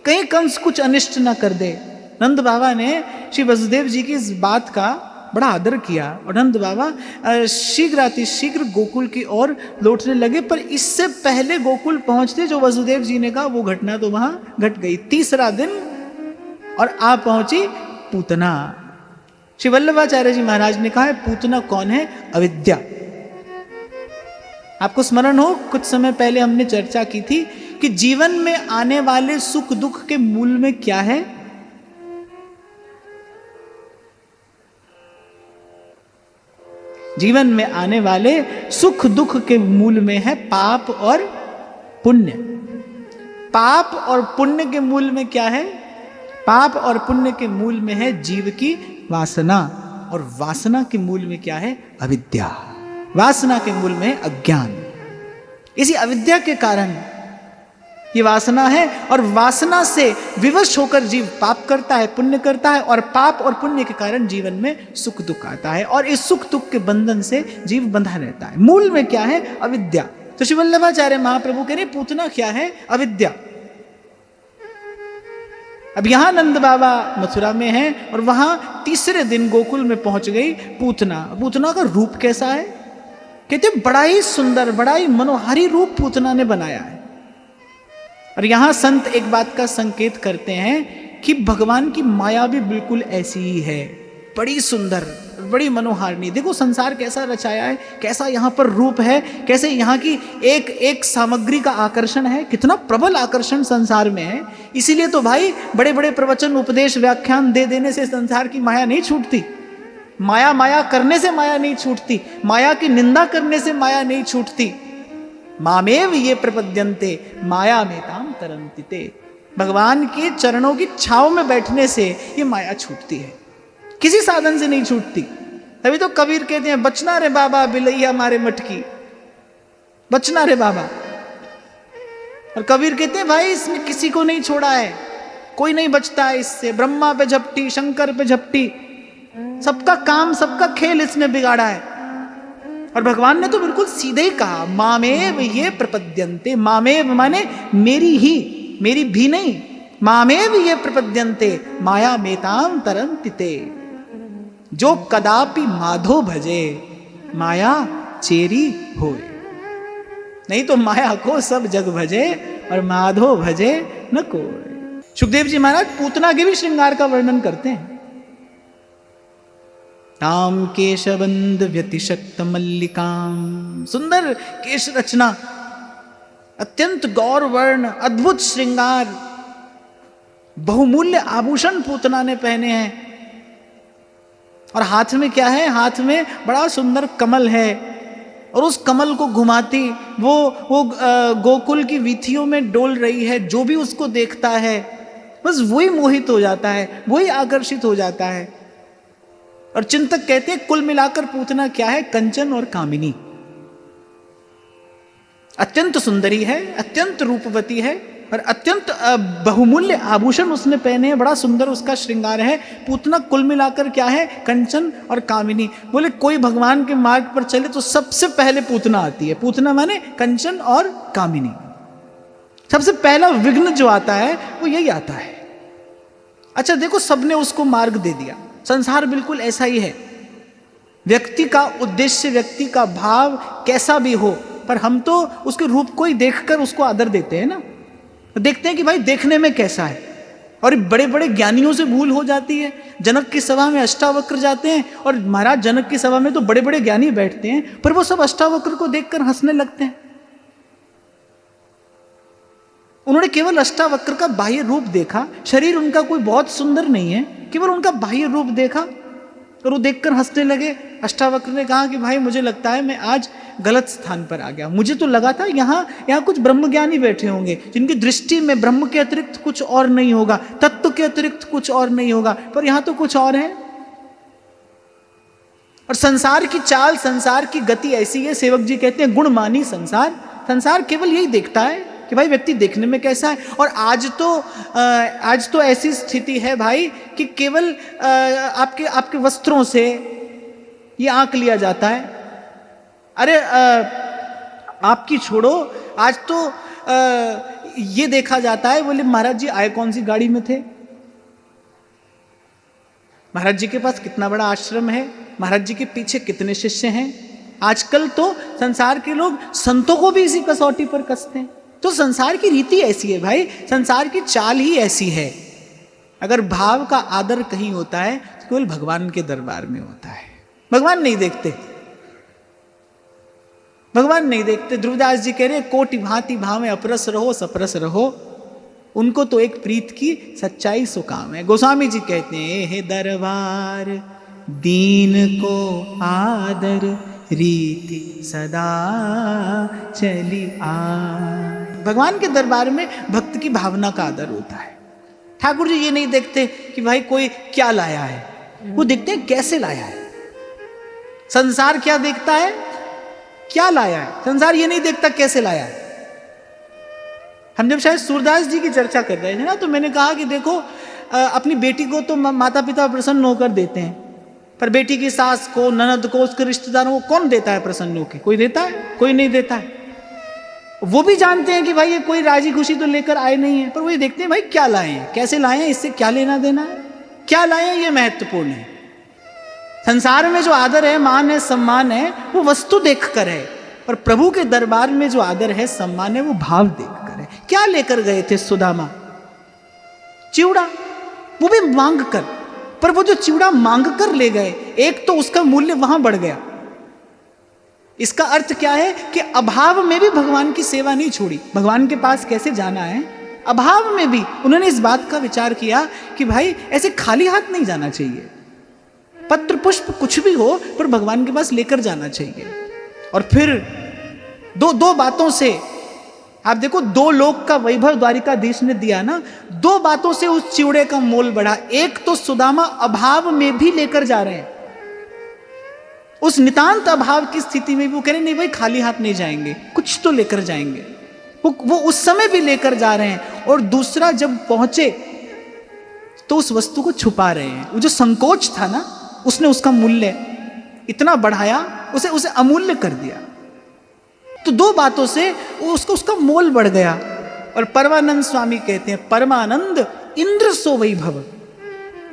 कहीं कंस कुछ अनिष्ट ना कर दे। नंद बाबा ने श्री वसुदेव जी की इस बात का बड़ा आदर किया, और नंद बाबा शीघ्र गोकुल की ओर लौटने लगे। पर इससे पहले गोकुल पहुंचते जो वसुदेव जी ने कहा वो घटना तो वहां घट गई। तीसरा दिन और आप पहुंची पूतना। श्री वल्लभाचार्य जी महाराज ने कहा है पूतना कौन है? अविद्या। आपको स्मरण हो, कुछ समय पहले हमने चर्चा की थी कि जीवन में आने वाले सुख दुख के मूल में क्या है? जीवन में आने वाले सुख दुख के मूल में है पाप और पुण्य। पाप और पुण्य के मूल में क्या है? पाप और पुण्य के मूल में है जीव की वासना, और वासना के मूल में क्या है? अविद्या। वासना के मूल में अज्ञान। इसी अविद्या के कारण ये वासना है, और वासना से विवश होकर जीव पाप करता है, पुण्य करता है, और पाप और पुण्य के कारण जीवन में सुख दुख आता है, और इस सुख दुख के बंधन से जीव बंधा रहता है। मूल में क्या है? अविद्या। तो श्री वल्लभाचार्य महाप्रभु कह रहे पूतना क्या है? अविद्या। अब यहां नंद बाबा मथुरा में हैं, और वहां तीसरे दिन गोकुल में पहुंच गई पूतना। पूतना का रूप कैसा है? कहते बड़ा ही सुंदर, बड़ा ही मनोहारी रूप पूतना ने बनाया है। और यहां संत एक बात का संकेत करते हैं कि भगवान की माया भी बिल्कुल ऐसी ही है, बड़ी सुंदर, बड़ी मनोहारिणी। देखो संसार कैसा रचाया है, कैसा यहाँ पर रूप है, कैसे यहाँ की एक एक सामग्री का आकर्षण है, कितना प्रबल आकर्षण संसार में है। इसीलिए तो भाई बड़े बड़े प्रवचन उपदेश व्याख्यान दे देने से संसार की माया नहीं छूटती, माया माया करने से माया नहीं छूटती, माया की निंदा करने से माया नहीं छूटती। मामेव ये प्रपद्यन्ते माया में ताम तरन्ति ते। भगवान के चरणों की छाव में बैठने से ये माया छूटती है, किसी साधन से नहीं छूटती। तभी तो कबीर कहते हैं बचना रे बाबा बिलैया मारे मटकी, बचना रे बाबा। और कबीर कहते हैं भाई इसमें किसी को नहीं छोड़ा है, कोई नहीं बचता है इससे। ब्रह्मा पे झपटी, शंकर पे झपटी, सबका काम सबका खेल इसने बिगाड़ा है। और भगवान ने तो बिल्कुल सीधे ही कहा, मामेव ये प्रपद्यन्ते। मामेव माने मेरी ही, मेरी भी नहीं, मामेव ये प्रपद्यन्ते माया मेताम तरन्ति ते। जो कदापि माधो भजे माया चेरी होए। नहीं तो माया को सब जग भजे और माधो भजे न कोई। सुखदेव जी महाराज पूतना के भी श्रृंगार का वर्णन करते हैं। ताम केशबंद व्यतिशक्त मल्लिकाम, सुंदर केश रचना, अत्यंत गौर वर्ण, अद्भुत श्रृंगार, बहुमूल्य आभूषण पूतना ने पहने हैं। और हाथ में क्या है? हाथ में बड़ा सुंदर कमल है, और उस कमल को घुमाती वो गोकुल की वीथियों में डोल रही है। जो भी उसको देखता है बस वही मोहित हो जाता है, वही आकर्षित हो जाता है। और चिंतक कहते हैं कुल मिलाकर पूतना क्या है? कंचन और कामिनी। अत्यंत सुंदरी है, अत्यंत रूपवती है, और अत्यंत बहुमूल्य आभूषण उसने पहने हैं, बड़ा सुंदर उसका श्रृंगार है। पूतना कुल मिलाकर क्या है? कंचन और कामिनी। बोले कोई भगवान के मार्ग पर चले तो सबसे पहले पूतना आती है। पूतना माने कंचन और कामिनी। सबसे पहला विघ्न जो आता है वो यही आता है। अच्छा देखो, सबने उसको मार्ग दे दिया। संसार बिल्कुल ऐसा ही है। व्यक्ति का उद्देश्य, व्यक्ति का भाव कैसा भी हो, पर हम तो उसके रूप को ही देखकर उसको आदर देते हैं ना। देखते हैं कि भाई देखने में कैसा है। और बड़े बड़े ज्ञानियों से भूल हो जाती है। जनक की सभा में अष्टावक्र जाते हैं, और महाराज जनक की सभा में तो बड़े बड़े ज्ञानी बैठते हैं, पर वो सब अष्टावक्र को देखकर हंसने लगते हैं। उन्होंने केवल अष्टावक्र का बाह्य रूप देखा, शरीर उनका कोई बहुत सुंदर नहीं है, केवल उनका बाह्य रूप देखा और वो देखकर हंसने लगे। अष्टावक्र ने कहा कि भाई मुझे लगता है मैं आज गलत स्थान पर आ गया। मुझे तो लगा था यहाँ कुछ ब्रह्मज्ञानी बैठे होंगे जिनकी दृष्टि में ब्रह्म के अतिरिक्त कुछ और नहीं होगा, तत्व के अतिरिक्त कुछ और नहीं होगा, पर यहाँ तो कुछ और है। और संसार की चाल, संसार की गति ऐसी है। सेवक जी कहते हैं गुणमानी संसार। संसार केवल यही देखता है कि भाई व्यक्ति देखने में कैसा है। और आज तो ऐसी स्थिति है भाई कि केवल आपके वस्त्रों से ये आंक लिया जाता है। अरे आपकी छोड़ो, आज तो ये देखा जाता है, बोले महाराज जी आए कौन सी गाड़ी में थे, महाराज जी के पास कितना बड़ा आश्रम है, महाराज जी के पीछे कितने शिष्य हैं। आजकल तो संसार के लोग संतों को भी इसी कसौटी पर कसते हैं। तो संसार की रीति ऐसी है भाई, संसार की चाल ही ऐसी है। अगर भाव का आदर कहीं होता है तो केवल भगवान के दरबार में होता है। भगवान नहीं देखते, भगवान नहीं देखते। ध्रुवदास जी कह रहे कोटि भांति भावे अपरस रहो सपरस रहो, उनको तो एक प्रीत की सच्चाई सो काम है। गोस्वामी जी कहते हैं हे दरबार दीन को आदर रीति सदा चली आ। भगवान के दरबार में भक्त की भावना का आदर होता है। ठाकुर जी ये नहीं देखते कि भाई कोई क्या लाया है, वो देखते हैं कैसे लाया है। संसार क्या देखता है? क्या लाया है। संसार ये नहीं देखता कैसे लाया है। हम जब शायद सूरदास जी की चर्चा कर रहे थे ना, तो मैंने कहा कि देखो अपनी बेटी को तो माता पिता प्रसन्न होकर देते हैं, पर बेटी की सास को, ननद को, उसके रिश्तेदारों को कौन देता है प्रसन्न होकर? कोई देता है? कोई नहीं देता है। वो भी जानते हैं कि भाई ये कोई राजी खुशी तो लेकर आए नहीं है, पर वो ये देखते हैं भाई क्या लाए हैं, कैसे लाए हैं, इससे क्या लेना देना है, क्या लाए हैं, ये महत्वपूर्ण है। संसार में जो आदर है, मान है, सम्मान है, वो वस्तु देखकर है, और प्रभु के दरबार में जो आदर है, सम्मान है, वो भाव देखकर है। क्या लेकर गए थे सुदामा? चिवड़ा, वो भी मांग कर, पर वो जो चिवड़ा मांग कर ले गए, एक तो उसका मूल्य वहां बढ़ गया। इसका अर्थ क्या है कि अभाव में भी भगवान की सेवा नहीं छोड़ी। भगवान के पास कैसे जाना है, अभाव में भी उन्होंने इस बात का विचार किया कि भाई ऐसे खाली हाथ नहीं जाना चाहिए। पत्र पुष्प कुछ भी हो, पर भगवान के पास लेकर जाना चाहिए। और फिर दो बातों से आप देखो, 2 लोक का वैभव द्वारिकाधीश ने दिया ना, 2 बातों से उस चिवड़े का मोल बढ़ा। एक तो सुदामा अभाव में भी लेकर जा रहे हैं, उस नितांत अभाव की स्थिति में भी वो कह रहे नहीं भाई खाली हाथ नहीं जाएंगे, कुछ तो लेकर जाएंगे। वो उस समय भी लेकर जा रहे हैं। और दूसरा, जब पहुंचे तो उस वस्तु को छुपा रहे हैं। वो जो संकोच था ना, उसने उसका मूल्य इतना बढ़ाया उसे अमूल्य कर दिया। तो दो बातों से उसका मोल बढ़ गया। और परमानंद स्वामी कहते हैं, परमानंद इंद्र सो वैभव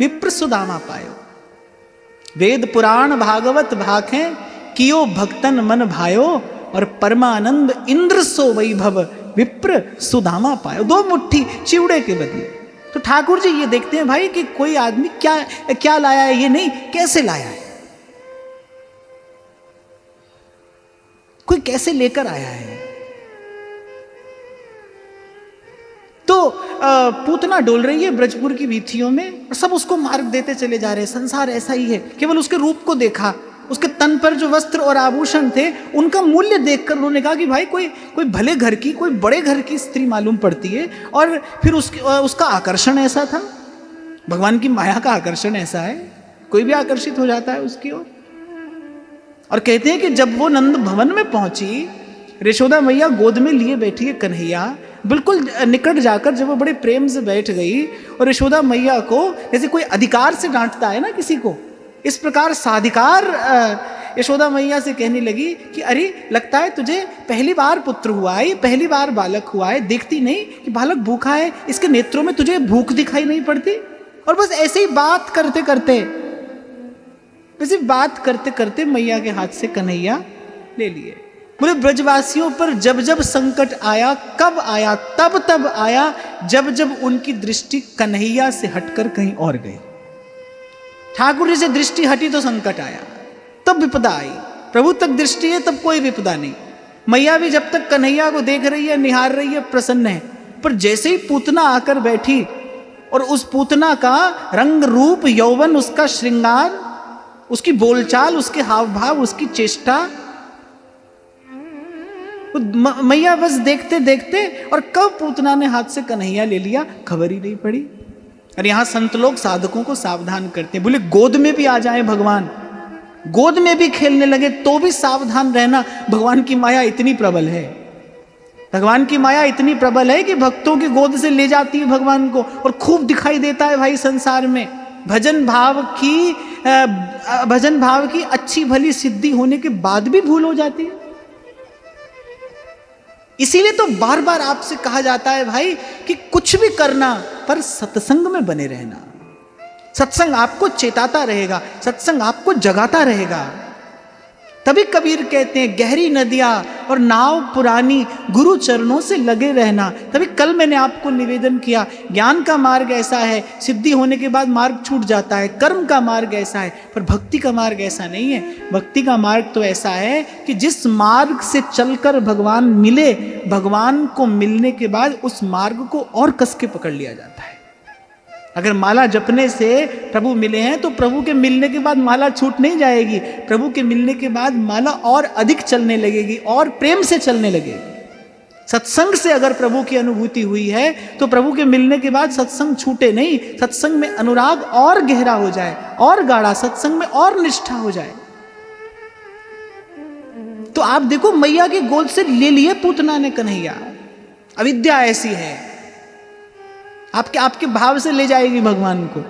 विप्र सुदामा पायो। वेद पुराण भागवत भाखें कियो भक्तन मन भायो, और परमानंद इंद्र सो वैभव विप्र सुदामा पायो। दो मुट्ठी चिवड़े के बदले। तो ठाकुर जी ये देखते हैं भाई कि कोई आदमी क्या लाया है, ये नहीं कैसे लाया है, कोई कैसे लेकर आया है। तो पूतना डोल रही है ब्रजपुर की वीथियों में और सब उसको मार्ग देते चले जा रहे हैं। संसार ऐसा ही है। केवल उसके रूप को देखा, उसके तन पर जो वस्त्र और आभूषण थे उनका मूल्य देखकर उन्होंने कहा कि भाई कोई भले घर की, कोई बड़े घर की स्त्री मालूम पड़ती है। और फिर उसका आकर्षण ऐसा था, भगवान की माया का आकर्षण ऐसा है, कोई भी आकर्षित हो जाता है उसकी ओर। और कहते हैं कि जब वो नंद भवन में पहुंची, यशोदा मैया गोद में लिए बैठी है कन्हैया, बिल्कुल निकट जाकर जब वो बड़े प्रेम से बैठ गई और यशोदा मैया को जैसे कोई अधिकार से डांटता है ना किसी को, इस प्रकार साधिकार यशोदा मैया से कहने लगी कि अरे लगता है तुझे पहली बार पुत्र हुआ है, पहली बार बालक हुआ है, देखती नहीं कि बालक भूखा है, इसके नेत्रों में तुझे भूख दिखाई नहीं पड़ती। और बस ऐसे ही बात करते करते मैया के हाथ से कन्हैया ले लिए। बोले ब्रजवासियों पर जब जब संकट आया, कब आया, तब आया जब जब उनकी दृष्टि कन्हैया से हटकर कहीं और गई। ठाकुर जी से दृष्टि हटी तो संकट आया, तब विपदा आई। प्रभु तक दृष्टि है तब कोई विपदा नहीं। मैया भी जब तक कन्हैया को देख रही है, निहार रही है, प्रसन्न है। पर जैसे ही पूतना आकर बैठी और उस पूतना का रंग रूप यौवन, उसका श्रृंगार, उसकी बोलचाल, उसके हाव भाव, उसकी चेष्टा, मैया बस देखते देखते और कब पूतना ने हाथ से कन्हैया ले लिया खबर ही नहीं पड़ी। और यहां संत लोग साधकों को सावधान करते हैं, बोले गोद में भी आ जाए भगवान, गोद में भी खेलने लगे तो भी सावधान रहना। भगवान की माया इतनी प्रबल है, भगवान की माया इतनी प्रबल है कि भक्तों की गोद से ले जाती है भगवान को और खूब दिखाई देता है भाई संसार में। भजन भाव की अच्छी भली सिद्धि होने के बाद भी भूल हो जाती है। इसीलिए तो बार बार आपसे कहा जाता है भाई कि कुछ भी करना पर सत्संग में बने रहना। सत्संग आपको चेताता रहेगा, सत्संग आपको जगाता रहेगा। तभी कबीर कहते हैं गहरी नदियां और नाव पुरानी, गुरु चरणों से लगे रहना। तभी कल मैंने आपको निवेदन किया, ज्ञान का मार्ग ऐसा है, सिद्धि होने के बाद मार्ग छूट जाता है, कर्म का मार्ग ऐसा है, पर भक्ति का मार्ग ऐसा नहीं है। भक्ति का मार्ग तो ऐसा है कि जिस मार्ग से चलकर भगवान मिले, भगवान को मिलने के बाद उस मार्ग को और कस के पकड़ लिया जाता है। अगर माला जपने से प्रभु मिले हैं तो प्रभु के मिलने के बाद माला छूट नहीं जाएगी। प्रभु के मिलने के बाद माला और अधिक चलने लगेगी और प्रेम से चलने लगेगी। सत्संग से अगर प्रभु की अनुभूति हुई है तो प्रभु के मिलने के बाद सत्संग छूटे नहीं, सत्संग में अनुराग और गहरा हो जाए और गाढ़ा, सत्संग में और निष्ठा हो जाए। तो आप देखो मैया के गोद से ले लिए पूतना ने कन्हैया। अविद्या ऐसी है, आपके भाव से ले जाएगी भगवान को।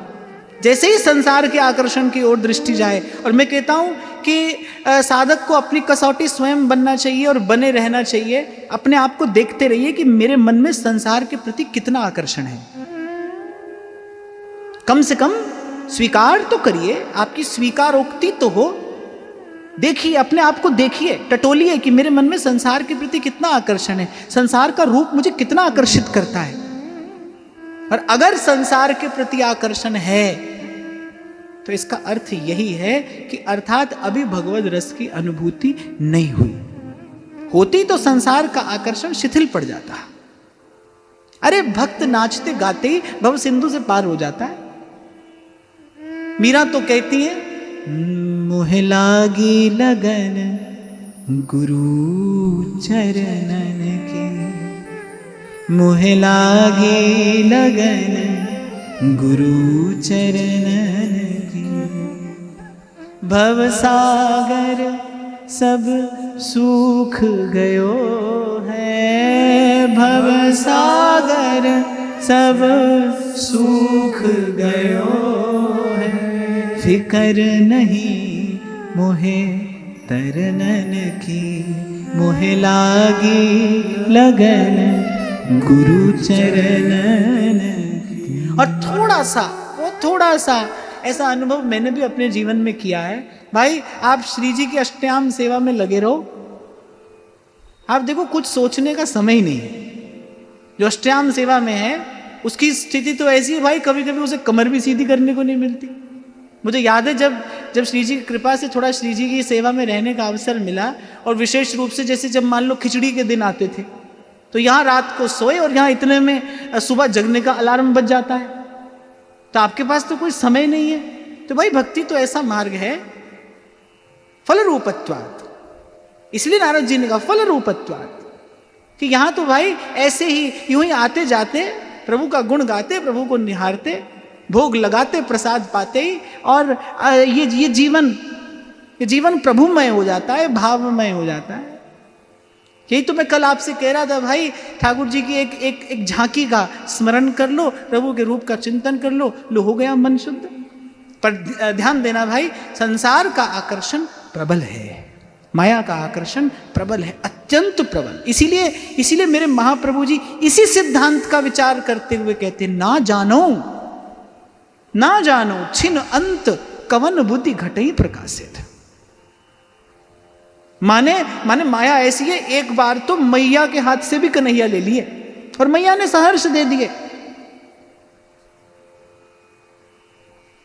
जैसे ही संसार के आकर्षण की ओर दृष्टि जाए, और मैं कहता हूं कि साधक को अपनी कसौटी स्वयं बनना चाहिए और बने रहना चाहिए। अपने आप को देखते रहिए कि मेरे मन में संसार के प्रति कितना आकर्षण है। कम से कम स्वीकार तो करिए, आपकी स्वीकारोक्ति तो हो। देखिए, अपने आप को देखिए, टटोलिए कि मेरे मन में संसार के प्रति कितना आकर्षण है, संसार का रूप मुझे कितना आकर्षित करता है। और अगर संसार के प्रति आकर्षण है तो इसका अर्थ यही है कि अर्थात अभी भगवद रस की अनुभूति नहीं हुई होती तो संसार का आकर्षण शिथिल पड़ जाता। अरे भक्त नाचते गाते ही भव सिंधु से पार हो जाता है। मीरा तो कहती है, मोह लागी लगन गुरु चरणन के, मोह लागी लगन गुरु चरणन की, भव सागर सब सूख गयो है, भव सागर सब सूख गयो है, फिकर नहीं मोहे तरनन की मोहे लागी लगन गुरु चरणन की। और थोड़ा सा ऐसा अनुभव मैंने भी अपने जीवन में किया है। भाई आप श्री जी की अष्टयाम सेवा में लगे रहो, आप देखो कुछ सोचने का समय ही नहीं है। जो अष्टयाम सेवा में है उसकी स्थिति तो ऐसी है भाई, कभी कभी उसे कमर भी सीधी करने को नहीं मिलती। मुझे याद है जब श्री जी की कृपा से थोड़ा श्री जी की सेवा में रहने का अवसर मिला, और विशेष रूप से जैसे जब मान लो खिचड़ी के दिन आते थे तो यहाँ रात को सोए और यहाँ इतने में सुबह जगने का अलार्म बज जाता है, तो आपके पास तो कोई समय नहीं है। तो भाई भक्ति तो ऐसा मार्ग है फल रूपत्वात्, इसलिए नारद जी ने कहा फल रूपत्वात्, कि यहाँ तो भाई ऐसे ही यूं ही आते जाते प्रभु का गुण गाते, प्रभु को निहारते, भोग लगाते, प्रसाद पाते ही, और ये जीवन प्रभुमय हो जाता है, भावमय हो जाता है। यही तो मैं कल आपसे कह रहा था भाई, ठाकुर जी की एक झांकी का स्मरण कर लो, प्रभु के रूप का चिंतन कर लो हो गया मन शुद्ध। पर ध्यान देना भाई, संसार का आकर्षण प्रबल है, माया का आकर्षण प्रबल है, अत्यंत प्रबल। इसीलिए मेरे महाप्रभु जी इसी सिद्धांत का विचार करते हुए कहते, ना जानो छिन अंत कवन बुद्धि घटई प्रकाशित। माने माया ऐसी है, एक बार तो मैया के हाथ से भी कन्हैया ले लिए और मैया ने सहर्ष दे दिए,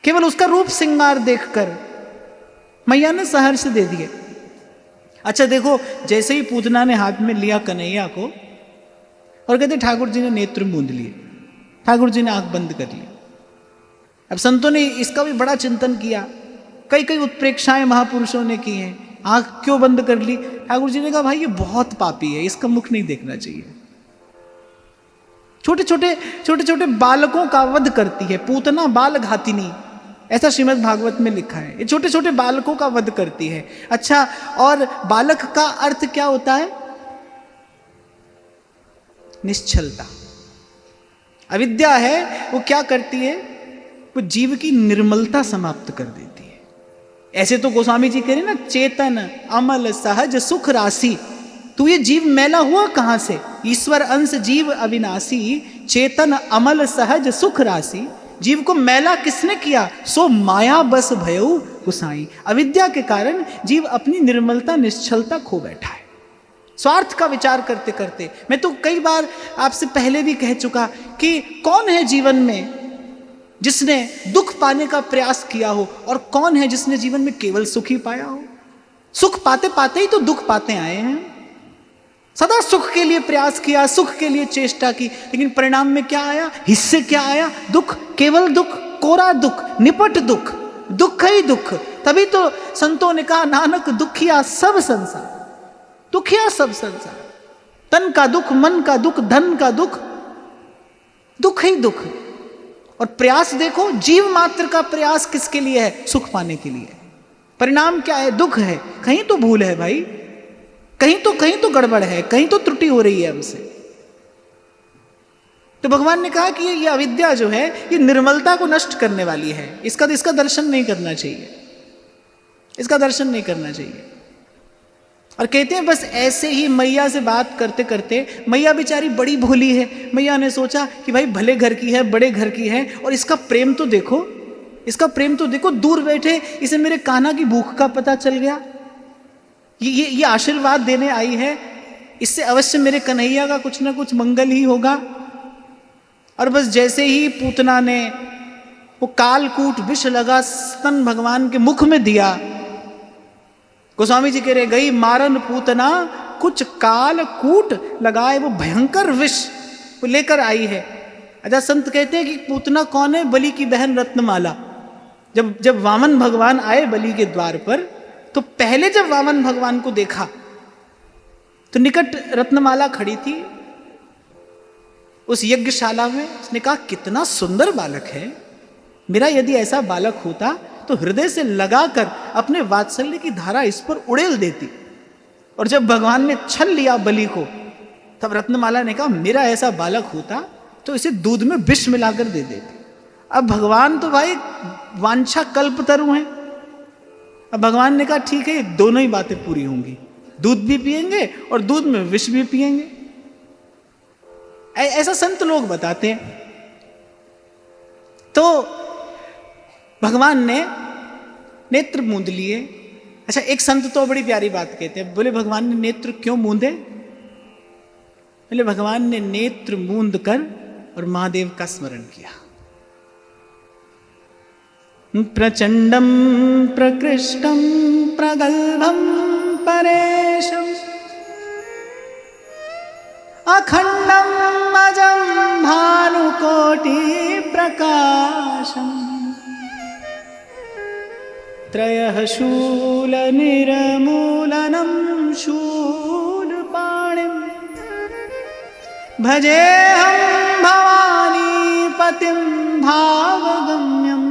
केवल उसका रूप श्रृंगार देखकर मैया ने सहर्ष दे दिए। अच्छा देखो, जैसे ही पूतना ने हाथ में लिया कन्हैया को और कहते ठाकुर जी ने नेत्र मूंद लिए, ठाकुर जी ने आंख बंद कर ली। अब संतों ने इसका भी बड़ा चिंतन किया, कई उत्प्रेक्षाएं महापुरुषों ने की हैं, आंख क्यों बंद कर ली? ठाकुर जी ने कहा भाई ये बहुत पापी है, इसका मुख नहीं देखना चाहिए। छोटे छोटे बालकों का वध करती है पूतना, बाल घातिनी, ऐसा श्रीमद् भागवत में लिखा है। ये छोटे छोटे बालकों का वध करती है। अच्छा, और बालक का अर्थ क्या होता है? निश्चलता। अविद्या है वो क्या करती है? वो जीव की निर्मलता समाप्त कर देती है। ऐसे तो गोस्वामी जी कह रहे ना, चेतन अमल सहज सुख राशि। तो ये जीव मैला हुआ कहां से? ईश्वर अंश जीव अविनाशी, चेतन अमल सहज सुख राशि। जीव को मैला किसने किया? सो माया बस भयउ गुसाई। अविद्या के कारण जीव अपनी निर्मलता निश्चलता खो बैठा है, स्वार्थ का विचार करते करते। मैं तो कई बार आपसे पहले भी कह चुका कि कौन है जीवन में जिसने दुख पाने का प्रयास किया हो, और कौन है जिसने जीवन में केवल सुख ही पाया हो? सुख पाते पाते ही तो दुख पाते आए हैं। सदा सुख के लिए प्रयास किया, सुख के लिए चेष्टा की, लेकिन परिणाम में क्या आया? हिस्से क्या आया? दुख, केवल दुख, कोरा दुख, निपट दुख, दुख ही दुख। तभी तो संतों ने कहा, नानक दुखिया सब संसार, दुखिया सब संसार। तन का दुख, मन का दुख, धन का दुख, दुख ही दुख। और प्रयास देखो, जीव मात्र का प्रयास किसके लिए है? सुख पाने के लिए। परिणाम क्या है? दुख है। कहीं तो भूल है भाई, कहीं तो गड़बड़ है, कहीं तो त्रुटि हो रही है हमसे। तो भगवान ने कहा कि ये अविद्या जो है ये निर्मलता को नष्ट करने वाली है, इसका दर्शन नहीं करना चाहिए, इसका दर्शन नहीं करना चाहिए। और कहते हैं बस ऐसे ही मैया से बात करते करते, मैया बेचारी बड़ी भोली है, मैया ने सोचा कि भाई भले घर की है, बड़े घर की है, और इसका प्रेम तो देखो, इसका प्रेम तो देखो, दूर बैठे इसे मेरे कान्हा की भूख का पता चल गया, ये आशीर्वाद देने आई है, इससे अवश्य मेरे कन्हैया का कुछ ना कुछ मंगल ही होगा। और बस जैसे ही पूतना ने वो कालकूट विष लगा स्तन भगवान के मुख में दिया, गोस्वामी जी कह रहे, गई मारन पूतना कुछ कालकूट लगाए, वो भयंकर विष वो लेकर आई है। अच्छा, संत कहते हैं कि पूतना कौन है? बलि की बहन रत्नमाला। जब वामन भगवान आए बलि के द्वार पर, तो पहले जब वामन भगवान को देखा तो निकट रत्नमाला खड़ी थी उस यज्ञशाला में। उसने कहा, कितना सुंदर बालक है, मेरा यदि ऐसा बालक होता तो हृदय से लगाकर अपने वात्सल्य की धारा इस पर उड़ेल देती। और जब भगवान ने छल लिया बलि को, तब रत्नमाला ने कहा, मेरा ऐसा बालक होता तो इसे दूध में विष मिलाकर दे देती। अब भगवान तो भाई वांछा कल्पतरु हैं, अब भगवान ने कहा ठीक है, दोनों ही बातें पूरी होंगी, दूध भी पिएंगे और दूध में विष भी पिएंगे। ऐसा संत लोग बताते हैं। तो भगवान ने नेत्र मूंद लिए। अच्छा, एक संत तो बड़ी प्यारी बात कहते हैं, बोले भगवान ने नेत्र क्यों मूंदे? बोले भगवान ने नेत्र मूंद कर और महादेव का स्मरण किया। प्रचंडम प्रकृष्टम प्रगल्भम परेशम अखंडम अजम भानुकोटि प्रकाशम त्रयः शूल निर्मूलनम शूलपाणिम भजेऽहं भवानी पतिं भावगम्यम।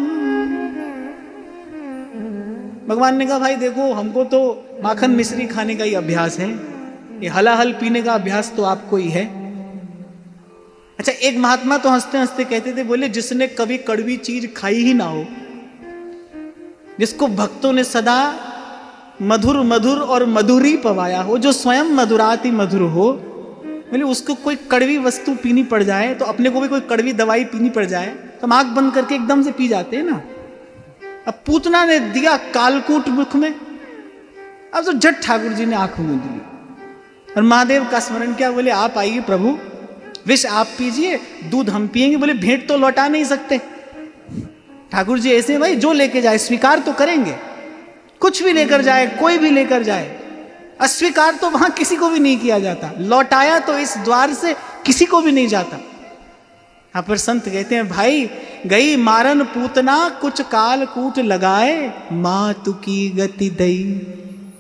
भगवान ने कहा भाई देखो, हमको तो माखन मिश्री खाने का ही अभ्यास है, ये हलाहल पीने का अभ्यास तो आपको ही है। अच्छा, एक महात्मा तो हंसते हंसते कहते थे, बोले जिसने कभी कड़वी चीज खाई ही ना हो, जिसको भक्तों ने सदा मधुर मधुर और मधुरी पवाया हो, जो स्वयं मधुराति मधुर हो, बोले उसको कोई कड़वी वस्तु पीनी पड़ जाए, तो अपने को भी कोई कड़वी दवाई पीनी पड़ जाए तो हम आंख बंद करके एकदम से पी जाते हैं ना। अब पूतना ने दिया कालकूट मुख में, अब तो जट ठाकुर जी ने आंख मूंद ली और महादेव का स्मरण किया। बोले आप आइए प्रभु, विष आप पीजिए, दूध हम पिएंगे। बोले भेंट तो लौटा नहीं सकते ठाकुर जी, ऐसे भाई जो लेके जाए स्वीकार तो करेंगे, कुछ भी लेकर जाए, कोई भी लेकर जाए, अस्वीकार तो वहां किसी को भी नहीं किया जाता, लौटाया तो इस द्वार से किसी को भी नहीं जाता। यहां पर संत कहते हैं भाई गई मारन पूतना कुछ काल कूट लगाए, मातु की गति दई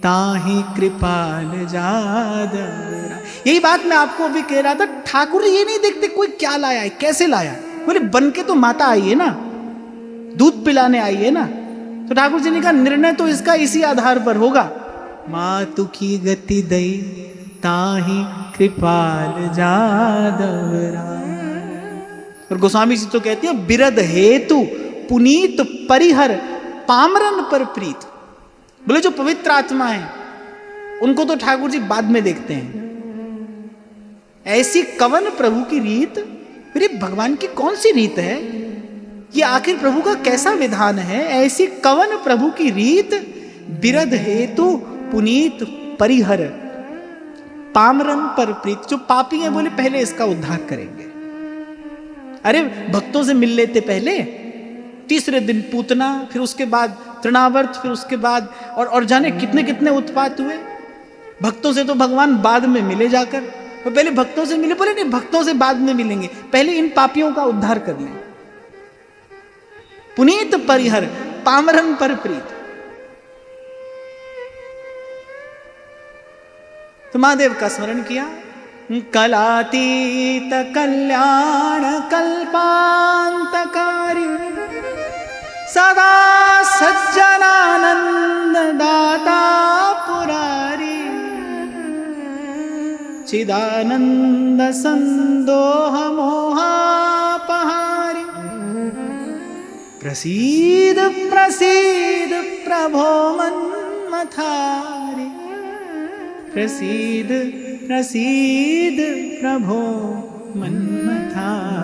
ताहि कृपाल जादरा। यही बात मैं आपको भी कह रहा था, ठाकुर ये नहीं देखते कोई क्या लाया है, कैसे लाया है। बोले बन के तो माता आई है ना, दूध पिलाने आई है ना, तो ठाकुर जी ने कहा निर्णय तो इसका इसी आधार पर होगा, मातु की गति दई ताहि कृपाल जादवरा। और गोस्वामी जी तो कहती है बिरद हेतु पुनीत परिहर पामरन पर प्रीत। बोले जो पवित्र आत्मा है उनको तो ठाकुर जी बाद में देखते हैं, ऐसी कवन प्रभु की रीत। फिर भगवान की कौन सी रीत है ये, आखिर प्रभु का कैसा विधान है? ऐसी कवन प्रभु की रीत, बिरद हेतु पुनीत परिहर पामरन पर प्रीत। जो पापी है बोले पहले इसका उद्धार करेंगे। अरे भक्तों से मिल लेते पहले, तीसरे दिन पूतना, फिर उसके बाद तृणावर्त, फिर उसके बाद और जाने कितने कितने उत्पात हुए। भक्तों से तो भगवान बाद में मिले जाकर, तो पहले भक्तों से मिले। बोले नहीं, भक्तों से बाद में मिलेंगे, पहले इन पापियों का उद्धार कर लें। पुनीत परिहर पामरन पर प्रीत। तो महादेव का स्मरण किया। कलातीत कल्याण कल्पांतकारी सदा सज्जनानंद दाता पुरारी चिदानंद संदोह मोहापहारी प्रसीद प्रसीद प्रभो मन्मथारी प्रसीद प्रसीद प्रभो मन्मथारी।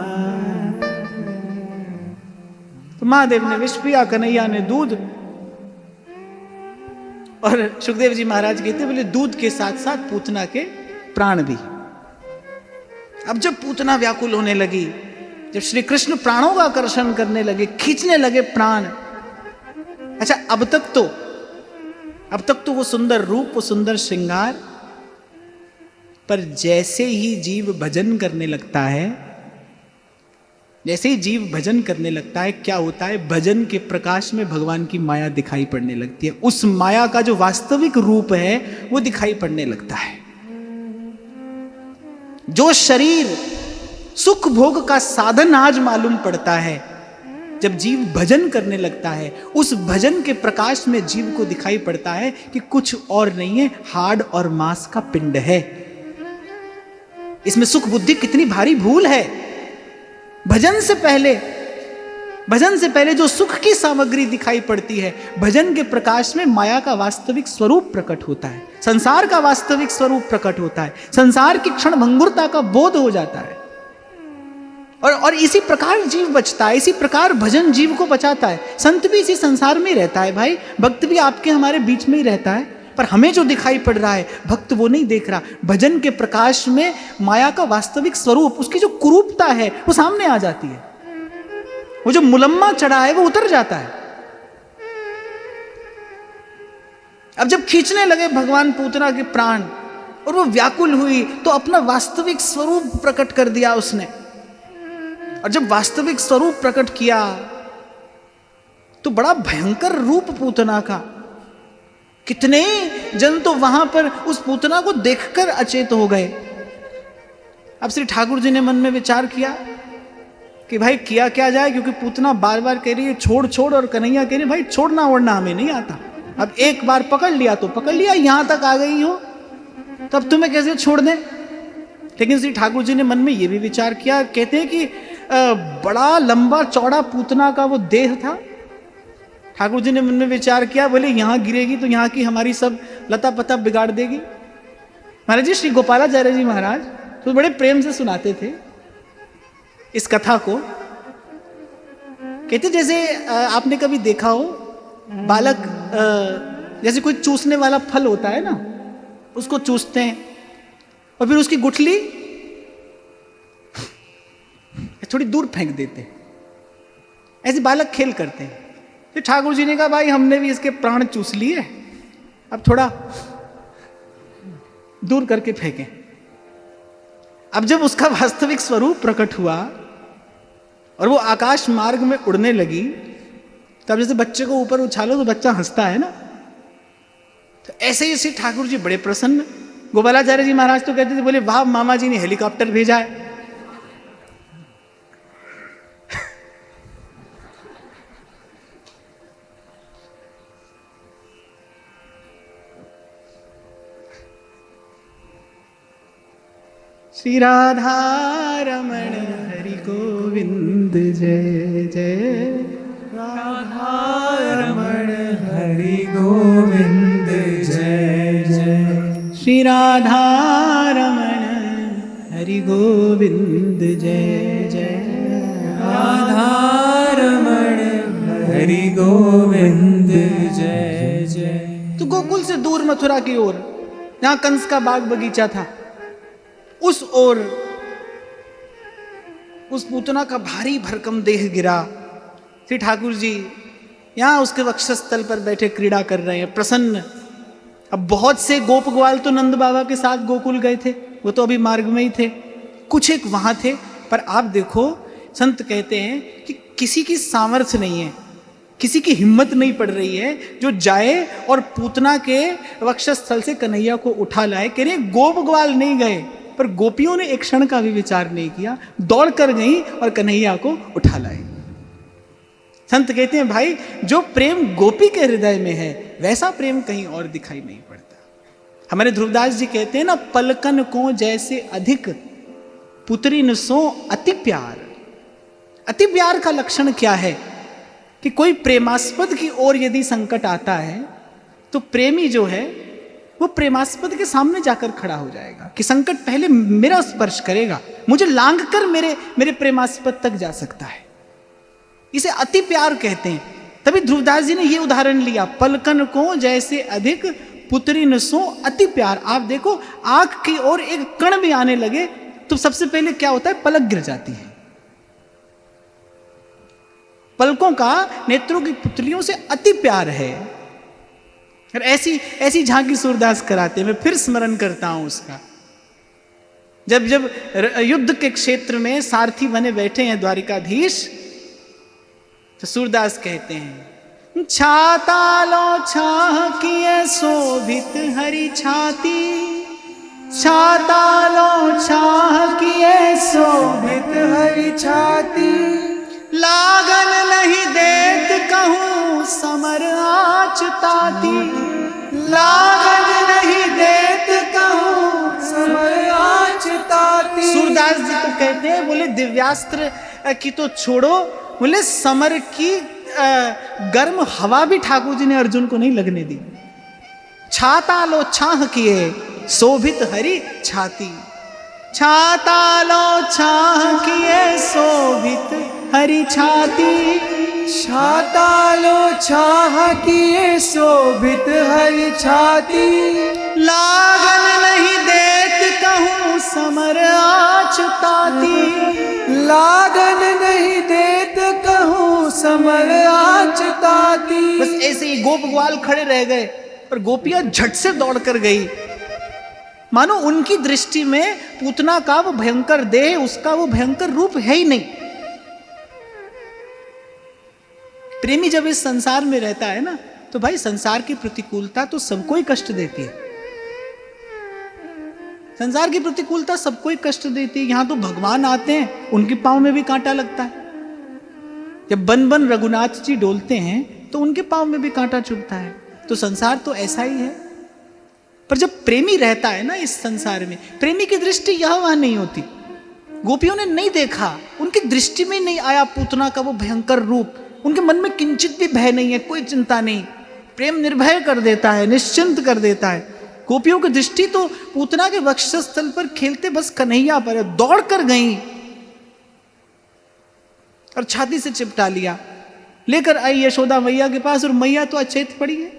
तो महादेव ने विष पिया, कन्हैया ने दूध। और सुखदेव जी महाराज कहते बोले दूध के साथ साथ पूतना के प्राण भी। अब जब पूतना व्याकुल होने लगी, जब श्री कृष्ण प्राणों का आकर्षण करने लगे, खींचने लगे प्राण। अच्छा, अब तक तो वो सुंदर रूप, वो सुंदर श्रृंगार, पर जैसे ही जीव भजन करने लगता है, जैसे ही जीव भजन करने लगता है, क्या होता है, भजन के प्रकाश में भगवान की माया दिखाई पड़ने लगती है। उस माया का जो वास्तविक रूप है वो दिखाई पड़ने लगता है। जो शरीर सुख भोग का साधन आज मालूम पड़ता है, जब जीव भजन करने लगता है, उस भजन के प्रकाश में जीव को दिखाई पड़ता है कि कुछ और नहीं है, हाड़ और मांस का पिंड है। इसमें सुख बुद्धि कितनी भारी भूल है। भजन से पहले भजन से पहले जो सुख की सामग्री दिखाई पड़ती है, भजन के प्रकाश में माया का वास्तविक स्वरूप प्रकट होता है, संसार का वास्तविक स्वरूप प्रकट होता है, संसार की क्षण भंगुरता का बोध हो जाता है। और इसी प्रकार जीव बचता है, इसी प्रकार भजन जीव को बचाता है। संत भी इसी संसार में ही रहता है भाई, भक्त भी आपके हमारे बीच में ही रहता है, पर हमें जो दिखाई पड़ रहा है भक्त वो नहीं देख रहा। भजन के प्रकाश में माया का वास्तविक स्वरूप, उसकी जो कुरूपता है वो सामने आ जाती है, वो जो मुलम्मा चढ़ा है वो उतर जाता है। अब जब खींचने लगे भगवान पूतना के प्राण और वो व्याकुल हुई तो अपना वास्तविक स्वरूप प्रकट कर दिया उसने। और जब वास्तविक स्वरूप प्रकट किया तो बड़ा भयंकर रूप पूतना का। कितने जन तो वहां पर उस पूतना को देखकर अचेत हो गए। अब श्री ठाकुर जी ने मन में विचार किया कि भाई किया क्या जाए, क्योंकि पूतना बार बार कह रही है छोड़ छोड़, और कन्हैया कह रही भाई छोड़ना ओढ़ना हमें नहीं आता। अब एक बार पकड़ लिया तो पकड़ लिया, यहां तक आ गई हो तो अब तुम्हें कैसे छोड़ दें। लेकिन श्री ठाकुर जी ने मन में यह भी विचार किया, कहते हैं कि बड़ा लंबा चौड़ा पूतना का वो देह था। ठाकुर जी ने मन में विचार किया, बोले यहां गिरेगी तो यहां की हमारी सब लता पता बिगाड़ देगी। महाराज जी, श्री गोपालाचार्य जी महाराज तो बड़े प्रेम से सुनाते थे इस कथा को। कहते जैसे आपने कभी देखा हो बालक जैसे कोई चूसने वाला फल होता है ना, उसको चूसते हैं और फिर उसकी गुठली थोड़ी दूर फेंक देते हैं, ऐसे बालक खेल करते हैं। फिर ठाकुर जी ने कहा भाई हमने भी इसके प्राण चूस लिए, अब थोड़ा दूर करके फेंकें। अब जब उसका वास्तविक स्वरूप प्रकट हुआ और वो आकाश मार्ग में उड़ने लगी, तब जैसे बच्चे को ऊपर उछालो तो बच्चा हंसता है ना, तो ऐसे ही श्री ठाकुर जी बड़े प्रसन्न। गोपालाचार्य जी महाराज तो कहते थे, बोले वाह मामा जी ने हेलीकॉप्टर भेजा है। श्री राधा रमण हरि गोविंद जय जय, राधा रमण हरि गोविंद जय जय, श्री राधा रमण हरि गोविंद जय जय, राधा रमण हरि गोविंद जय जय। तो गोकुल से दूर मथुरा की ओर, जहां कंस का बाग बगीचा था, उस ओर उस पूतना का भारी भरकम देह गिरा। श्री ठाकुर जी यहां उसके वक्षस्थल पर बैठे क्रीड़ा कर रहे हैं, प्रसन्न। अब बहुत से गोप ग्वाल तो नंद बाबा के साथ गोकुल गए थे, वो तो अभी मार्ग में ही थे, कुछ एक वहां थे। पर आप देखो, संत कहते हैं कि किसी की सामर्थ्य नहीं है, किसी की हिम्मत नहीं पड़ रही है जो जाए और पूतना के वक्षस्थल से कन्हैया को उठा लाए। कह रहे गोप ग्वाल नहीं गए, पर गोपियों ने एक क्षण का भी विचार नहीं किया, दौड़ कर गई और कन्हैया को उठा लाए। संत कहते हैं भाई जो प्रेम गोपी के हृदय में है वैसा प्रेम कहीं और दिखाई नहीं पड़ता। हमारे ध्रुवदास जी कहते हैं ना, पलकन को जैसे अधिक पुत्री न सो अति प्यार। अति प्यार का लक्षण क्या है कि कोई प्रेमास्पद की ओर यदि संकट आता है तो प्रेमी जो है वो प्रेमास्पद के सामने जाकर खड़ा हो जाएगा कि संकट पहले मेरा स्पर्श करेगा, मुझे लांघ कर मेरे प्रेमास्पद तक जा सकता है। इसे अति प्यार कहते हैं। तभी ध्रुवदास जी ने यह उदाहरण लिया, पलकन को जैसे अधिक पुत्री न सो अति प्यार। आप देखो आंख की ओर एक कण भी आने लगे तो सबसे पहले क्या होता है, पलक गिर जाती है। पलकों का नेत्रों की पुतलियों से अति प्यार है। और ऐसी झांकी सूरदास कराते, मैं फिर स्मरण करता हूं उसका। जब युद्ध के क्षेत्र में सारथी बने बैठे हैं द्वारिकाधीश, तो सूरदास कहते हैं, छातालो छाह किए शोभित हरि छाती, छातालो छाह किए शोभित हरि छाती, लागन नहीं देत कहूँ समर आँच ताती, लागन नहीं देत कहूँ समर आँच ताती। सूरदास जी तो कहते हैं, बोले दिव्यास्त्र की तो छोड़ो, बोले समर की गर्म हवा भी ठाकुर जी ने अर्जुन को नहीं लगने दी। छाता लो छाह किए शोभित हरि छाती, छाता लो छाह किए शोभित हरि छाती, छाता लो छाह किए शोभित हरि छाती, लागन नहीं देत कहूँ समर आछताती, लागन नहीं देत कहूँ समर आछताती। बस ऐसे ही गोप ग्वाल खड़े रह गए और गोपियां झट से दौड़ कर गई। मानो उनकी दृष्टि में पूतना का वो भयंकर देह, उसका वो भयंकर रूप है ही नहीं। प्रेमी जब इस संसार में रहता है ना, तो भाई संसार की प्रतिकूलता तो सबको ही कष्ट देती है। संसार की प्रतिकूलता सबको ही कष्ट देती है। यहां तो भगवान आते हैं, उनके पांव में भी कांटा लगता है। जब बन बन रघुनाथ जी डोलते हैं तो उनके पांव में भी कांटा चुभता है। तो संसार तो ऐसा ही है। पर जब प्रेमी रहता है ना इस संसार में, प्रेमी की दृष्टि यह वहां नहीं होती। गोपियों ने नहीं देखा, उनकी दृष्टि में नहीं आया पूतना का वो भयंकर रूप। उनके मन में किंचित भी भय नहीं है, कोई चिंता नहीं। प्रेम निर्भय कर देता है, निश्चिंत कर देता है। गोपियों की दृष्टि तो पूतना के वक्षस्थल पर खेलते बस कन्हैया पर है। दौड़ कर गई और छाती से चिपटा लिया, लेकर आई यशोदा मैया के पास, और मैया तो अचेत पड़ी है।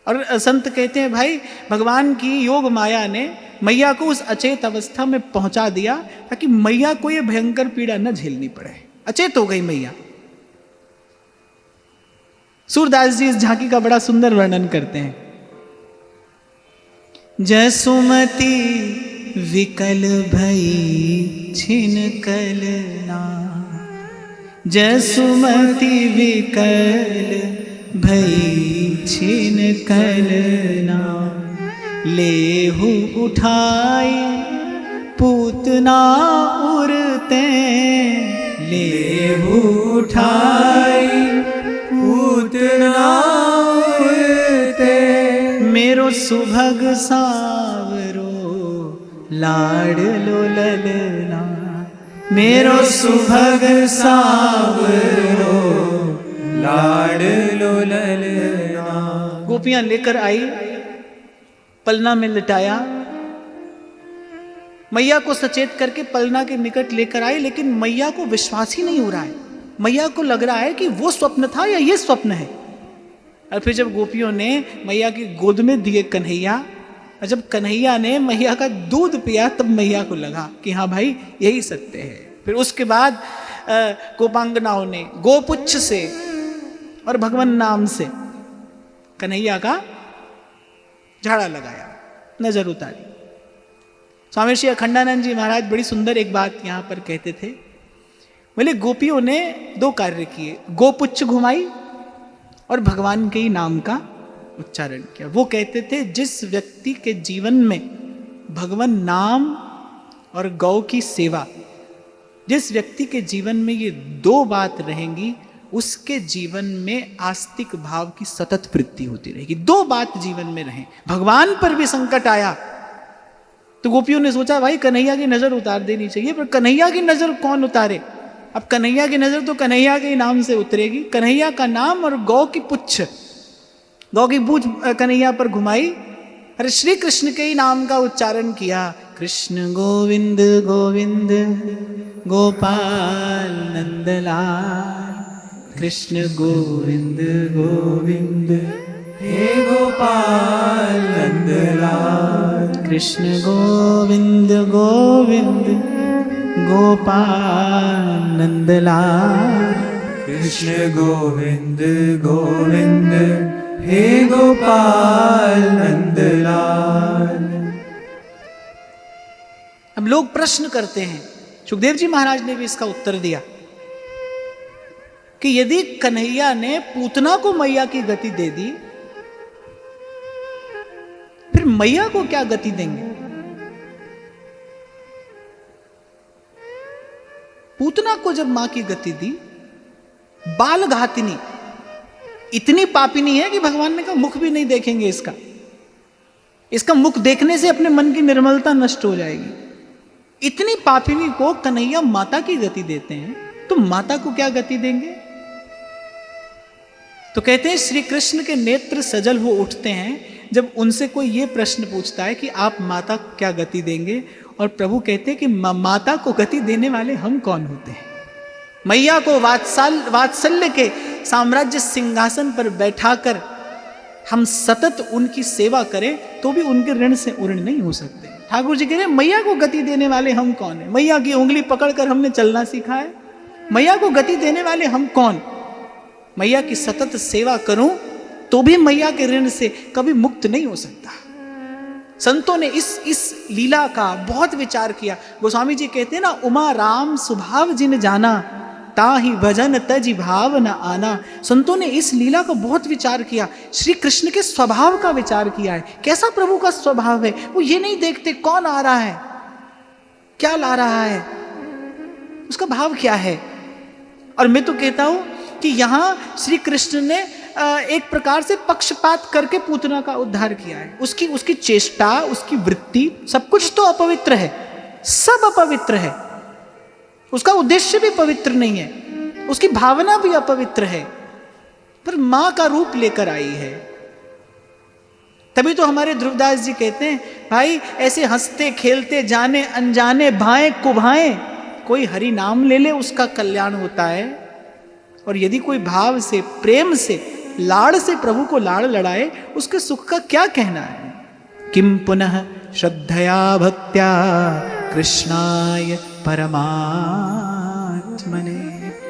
और संत कहते हैं भाई भगवान की योग माया ने मैया को उस अचेत अवस्था में पहुंचा दिया ताकि मैया को यह भयंकर पीड़ा न झेलनी पड़े। अचेत हो गई मैया। सूरदास जी इस झांकी का बड़ा सुंदर वर्णन करते हैं। जसुमती विकल भई छिन कलना, जसुमती विकल भई छिन कलना, लेहु उठाई पूतना उरते, लेहु उठाई पूतना उरते, मेरो सुभग सावरो लाडलो ललना, मेरो सुभग सावरो लाडलो ललना। गोपियां लेकर आई, पलना में लिटाया, मैया को सचेत करके पलना के निकट लेकर आई। लेकिन मैया को विश्वास ही नहीं हो रहा है। मैया को लग रहा है कि वो स्वप्न था या ये स्वप्न है। और फिर जब गोपियों ने मैया की गोद में दिए कन्हैया, और जब कन्हैया ने मैया का दूध पिया, तब मैया को लगा कि हाँ भाई यही सत्य है। फिर उसके बाद गोपांगनाओं ने गोपुच्छ से और भगवान नाम से कन्हैया का झाड़ा लगाया, नजर उतारी। स्वामी श्री अखंडानंद जी महाराज बड़ी सुंदर एक बात यहां पर कहते थे। बोले गोपियों ने दो कार्य किए, गोपुच्छ घुमाई और भगवान के ही नाम का उच्चारण किया। वो कहते थे जिस व्यक्ति के जीवन में भगवान नाम और गौ की सेवा, जिस व्यक्ति के जीवन में ये दो बात रहेंगी, उसके जीवन में आस्तिक भाव की सतत वृद्धि होती रहेगी। दो बात जीवन में रहे। भगवान पर भी संकट आया तो गोपियों ने सोचा भाई कन्हैया की नजर उतार देनी चाहिए, पर कन्हैया की नजर कौन उतारे? अब कन्हैया की नजर तो कन्हैया के नाम से उतरेगी। कन्हैया का नाम और गौ की पुच्छ, गौ की पूंछ कन्हैया पर घुमाई। अरे श्री कृष्ण के ही नाम का उच्चारण किया, कृष्ण गोविंद गोविंद गोपाल नंदलाल, कृष्ण गोविंद गोविंद हे गोपाल नंदलाल, कृष्ण गोविंद गोविंद गोपाल नंदलाल, कृष्ण गोविंद गोविंद हे गोपाल नंदलाल। अब लोग प्रश्न करते हैं, सुखदेव जी महाराज ने भी इसका उत्तर दिया कि यदि कन्हैया ने पूतना को मैया की गति दे दी, फिर मैया को क्या गति देंगे? पूतना को जब मां की गति दी, बाल घातिनी इतनी पापिनी है कि भगवान ने कहा मुख भी नहीं देखेंगे इसका, इसका मुख देखने से अपने मन की निर्मलता नष्ट हो जाएगी। इतनी पापिनी को कन्हैया माता की गति देते हैं, तो माता को क्या गति देंगे? तो कहते हैं श्री कृष्ण के नेत्र सजल हो उठते हैं जब उनसे कोई ये प्रश्न पूछता है कि आप माता को क्या गति देंगे, और प्रभु कहते हैं कि माता को गति देने वाले हम कौन होते हैं? मैया को वात्सल्य के साम्राज्य सिंहासन पर बैठाकर हम सतत उनकी सेवा करें तो भी उनके ऋण से उर्ण नहीं हो सकते। ठाकुर जी कह रहे हैं मैया को गति देने वाले हम कौन है? मैया की उंगली पकड़कर हमने चलना सीखा है। मैया को गति देने वाले हम कौन? मैया की सतत सेवा करूं तो भी मैया के ऋण से कभी मुक्त नहीं हो सकता। संतों ने इस लीला का बहुत विचार किया। गोस्वामी जी कहते हैं ना, उमा राम स्वभाव जिन जाना, ताहि भजन तज भाव न आना। संतों ने इस लीला का बहुत विचार किया, श्री कृष्ण के स्वभाव का विचार किया है। कैसा प्रभु का स्वभाव है, वो ये नहीं देखते कौन आ रहा है, क्या ला रहा है, उसका भाव क्या है। और मैं तो कहता हूं कि यहां श्री कृष्ण ने एक प्रकार से पक्षपात करके पूतना का उद्धार किया है। उसकी चेष्टा, उसकी वृत्ति, सब कुछ तो अपवित्र है, सब अपवित्र है। उसका उद्देश्य भी पवित्र नहीं है, उसकी भावना भी अपवित्र है, पर मां का रूप लेकर आई है। तभी तो हमारे ध्रुवदास जी कहते हैं, भाई ऐसे हंसते खेलते जाने अनजाने भाएं कुभाएं, कोई हरि नाम ले ले उसका कल्याण होता है। और यदि कोई भाव से, प्रेम से, लाड़ से प्रभु को लाड़ लड़ाए, उसके सुख का क्या कहना है। किम पुनः श्रद्धया भक्त्या कृष्णाय परमात्मने।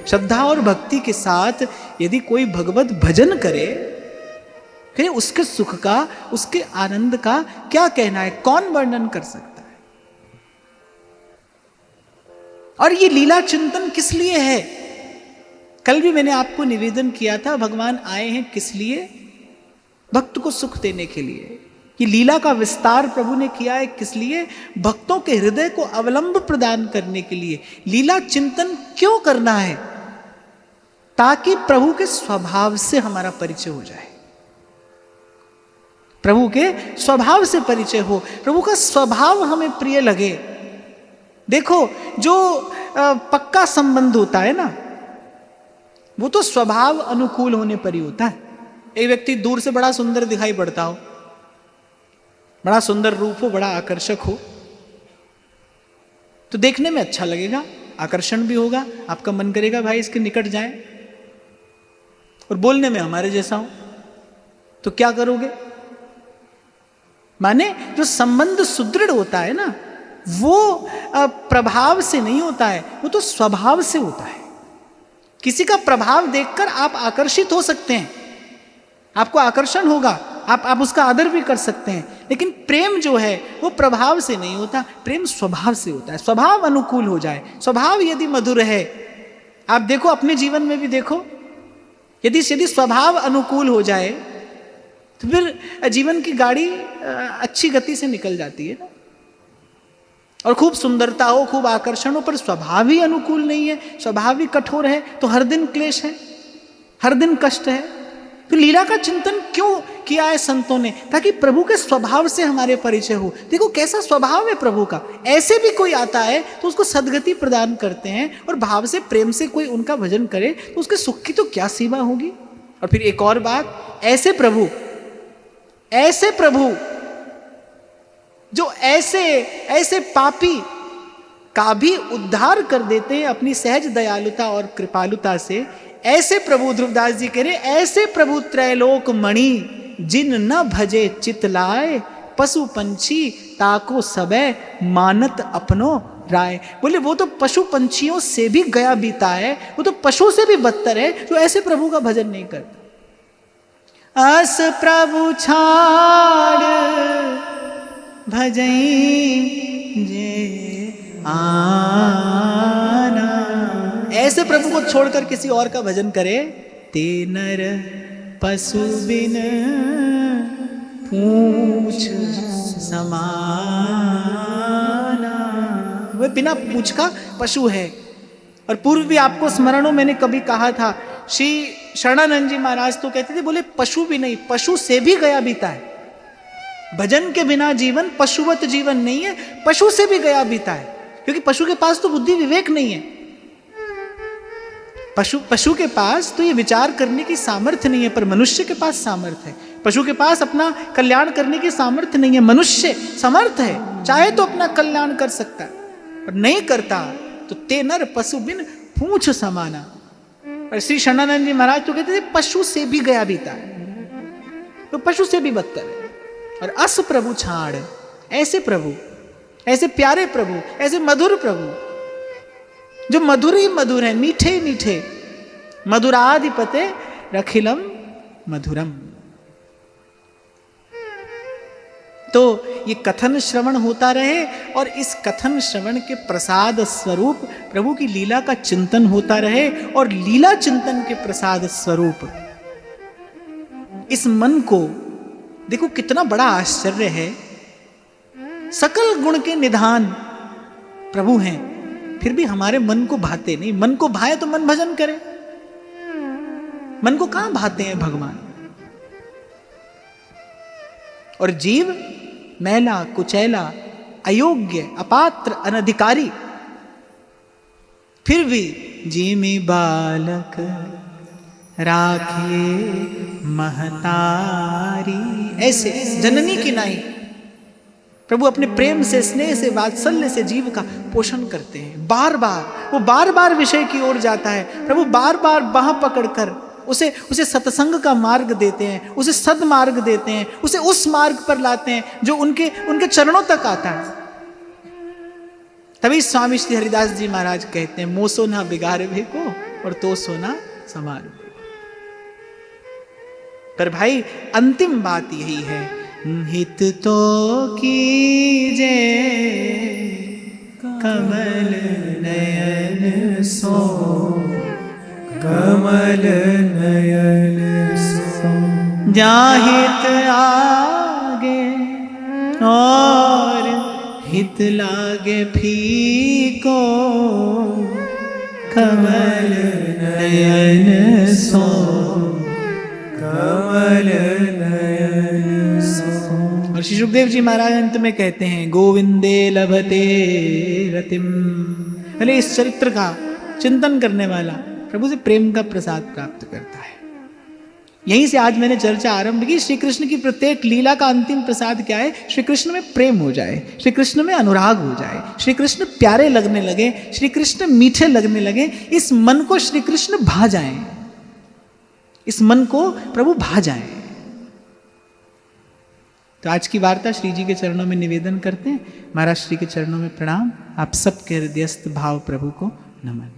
श्रद्धा और भक्ति के साथ यदि कोई भगवत भजन करे, फिर उसके सुख का, उसके आनंद का क्या कहना है, कौन वर्णन कर सकता है। और ये लीला चिंतन किस लिए है? कल भी मैंने आपको निवेदन किया था, भगवान आए हैं किस लिए? भक्त को सुख देने के लिए। ये लीला का विस्तार प्रभु ने किया है किस लिए? भक्तों के हृदय को अवलंब प्रदान करने के लिए। लीला चिंतन क्यों करना है? ताकि प्रभु के स्वभाव से हमारा परिचय हो जाए, प्रभु के स्वभाव से परिचय हो, प्रभु का स्वभाव हमें प्रिय लगे। देखो, जो पक्का संबंध होता है ना, वो तो स्वभाव अनुकूल होने पर ही होता है। एक व्यक्ति दूर से बड़ा सुंदर दिखाई पड़ता हो, बड़ा सुंदर रूप हो, बड़ा आकर्षक हो, तो देखने में अच्छा लगेगा, आकर्षण भी होगा, आपका मन करेगा भाई इसके निकट जाए। और बोलने में हमारे जैसा हो तो क्या करोगे? माने जो संबंध सुदृढ़ होता है ना, वो प्रभाव से नहीं होता है, वो तो स्वभाव से होता है। किसी का प्रभाव देखकर आप आकर्षित हो सकते हैं, आपको आकर्षण होगा, आप उसका आदर भी कर सकते हैं। लेकिन प्रेम जो है वो प्रभाव से नहीं होता, प्रेम स्वभाव से होता है। स्वभाव अनुकूल हो जाए, स्वभाव यदि मधुर है, आप देखो अपने जीवन में भी देखो, यदि स्वभाव अनुकूल हो जाए तो फिर जीवन की गाड़ी अच्छी गति से निकल जाती है ना। और खूब सुंदरता हो, खूब आकर्षण हो, पर स्वभाव ही अनुकूल नहीं है, स्वभाव ही कठोर है, तो हर दिन क्लेश है, हर दिन कष्ट है। तो लीला का चिंतन क्यों किया है संतों ने? ताकि प्रभु के स्वभाव से हमारे परिचय हो। देखो कैसा स्वभाव है प्रभु का। ऐसे भी कोई आता है तो उसको सद्गति प्रदान करते हैं, और भाव से, प्रेम से कोई उनका भजन करे तो उसके सुख की तो क्या सीमा होगी। और फिर एक और बात, ऐसे प्रभु जो ऐसे पापी का भी उद्धार कर देते हैं अपनी सहज दयालुता और कृपालुता से। ऐसे प्रभु, ध्रुवदास जी कह रहे, ऐसे प्रभु त्रैलोक मणि जिन न भजे चित लाए, पशु पंछी ताको सबे मानत अपनो राय। बोले वो तो पशु पंछियों से भी गया बीता है, वो तो पशु से भी बदतर है जो ऐसे प्रभु का भजन नहीं करता। अस प्रभु छाड़ भजई जे आना। ऐसे प्रभु को छोड़कर किसी और का भजन करे, ते नर पशु बिन पूछ समाना। वह बिना पूछ का पशु है। और पूर्व भी आपको स्मरण हो, मैंने कभी कहा था, श्री शरणानंद जी महाराज तो कहते थे, बोले पशु भी नहीं, पशु से भी गया बीता है। भजन के बिना जीवन पशुवत जीवन नहीं है, पशु से भी गया बीता है। क्योंकि पशु के पास तो बुद्धि विवेक नहीं है। पशु के पास तो ये विचार करने की सामर्थ्य नहीं है, पर मनुष्य के पास सामर्थ्य है। पशु के पास अपना कल्याण करने की सामर्थ्य नहीं है, मनुष्य समर्थ है, चाहे तो अपना कल्याण कर सकता है, पर नहीं करता तो ते नर पशु बिन पूंछ समाना। और श्री शरणानंद जी महाराज तो कहते थे पशु से भी गया बीता है, तो पशु से भी बदतर है। और अस प्रभु छाड़, ऐसे प्रभु, ऐसे प्यारे प्रभु, ऐसे मधुर प्रभु, जो मधुर ही मधुर है, मीठे ही मीठे, मधुराधिपते रखिलम मधुरम। तो ये कथन श्रवण होता रहे और इस कथन श्रवण के प्रसाद स्वरूप प्रभु की लीला का चिंतन होता रहे, और लीला चिंतन के प्रसाद स्वरूप इस मन को, देखो कितना बड़ा आश्चर्य है, सकल गुण के निधान प्रभु हैं, फिर भी हमारे मन को भाते नहीं। मन को भाए तो मन भजन करे, मन को कहां भाते हैं भगवान। और जीव मैला कुचैला, अयोग्य, अपात्र, अनधिकारी, फिर भी जिमि बालक राखे महतारी, ऐसे जननी की नाई प्रभु अपने प्रेम से, स्नेह से, वात्सल्य से जीव का पोषण करते हैं। बार बार वो बार बार विषय की ओर जाता है, प्रभु बार बार बाह पकड़कर उसे सत्संग का मार्ग देते हैं, उसे सद्मार्ग देते हैं, उसे उस मार्ग पर लाते हैं जो उनके चरणों तक आता है। तभी स्वामी श्री हरिदास जी महाराज कहते हैं, मोसो ना बिगाड़ भेको और तो सोना समार भेको। पर भाई अंतिम बात यही है, हित तो कीजे कमल नयन सो, कमल नयन सो, जाहित आगे और हित लागे फीको, कमल नयन सो, कमल नयन सो। और श्री सुखदेव जी महाराज अंत में कहते हैं, गोविंदे लभते रतिम। पहले इस चरित्र का चिंतन करने वाला प्रभु से प्रेम का प्रसाद प्राप्त करता है। यहीं से आज मैंने चर्चा आरंभ की। श्री कृष्ण की प्रत्येक लीला का अंतिम प्रसाद क्या है? श्री कृष्ण में प्रेम हो जाए, श्री कृष्ण में अनुराग हो जाए, श्री कृष्ण प्यारे लगने लगे, श्री कृष्ण मीठे लगने लगे, इस मन को श्री कृष्ण भा जाए, इस मन को प्रभु भा जाए। तो आज की वार्ता श्री जी के चरणों में निवेदन करते हैं। महाराज श्री के चरणों में प्रणाम। आप सबके हृदयस्थ भाव प्रभु को नमन।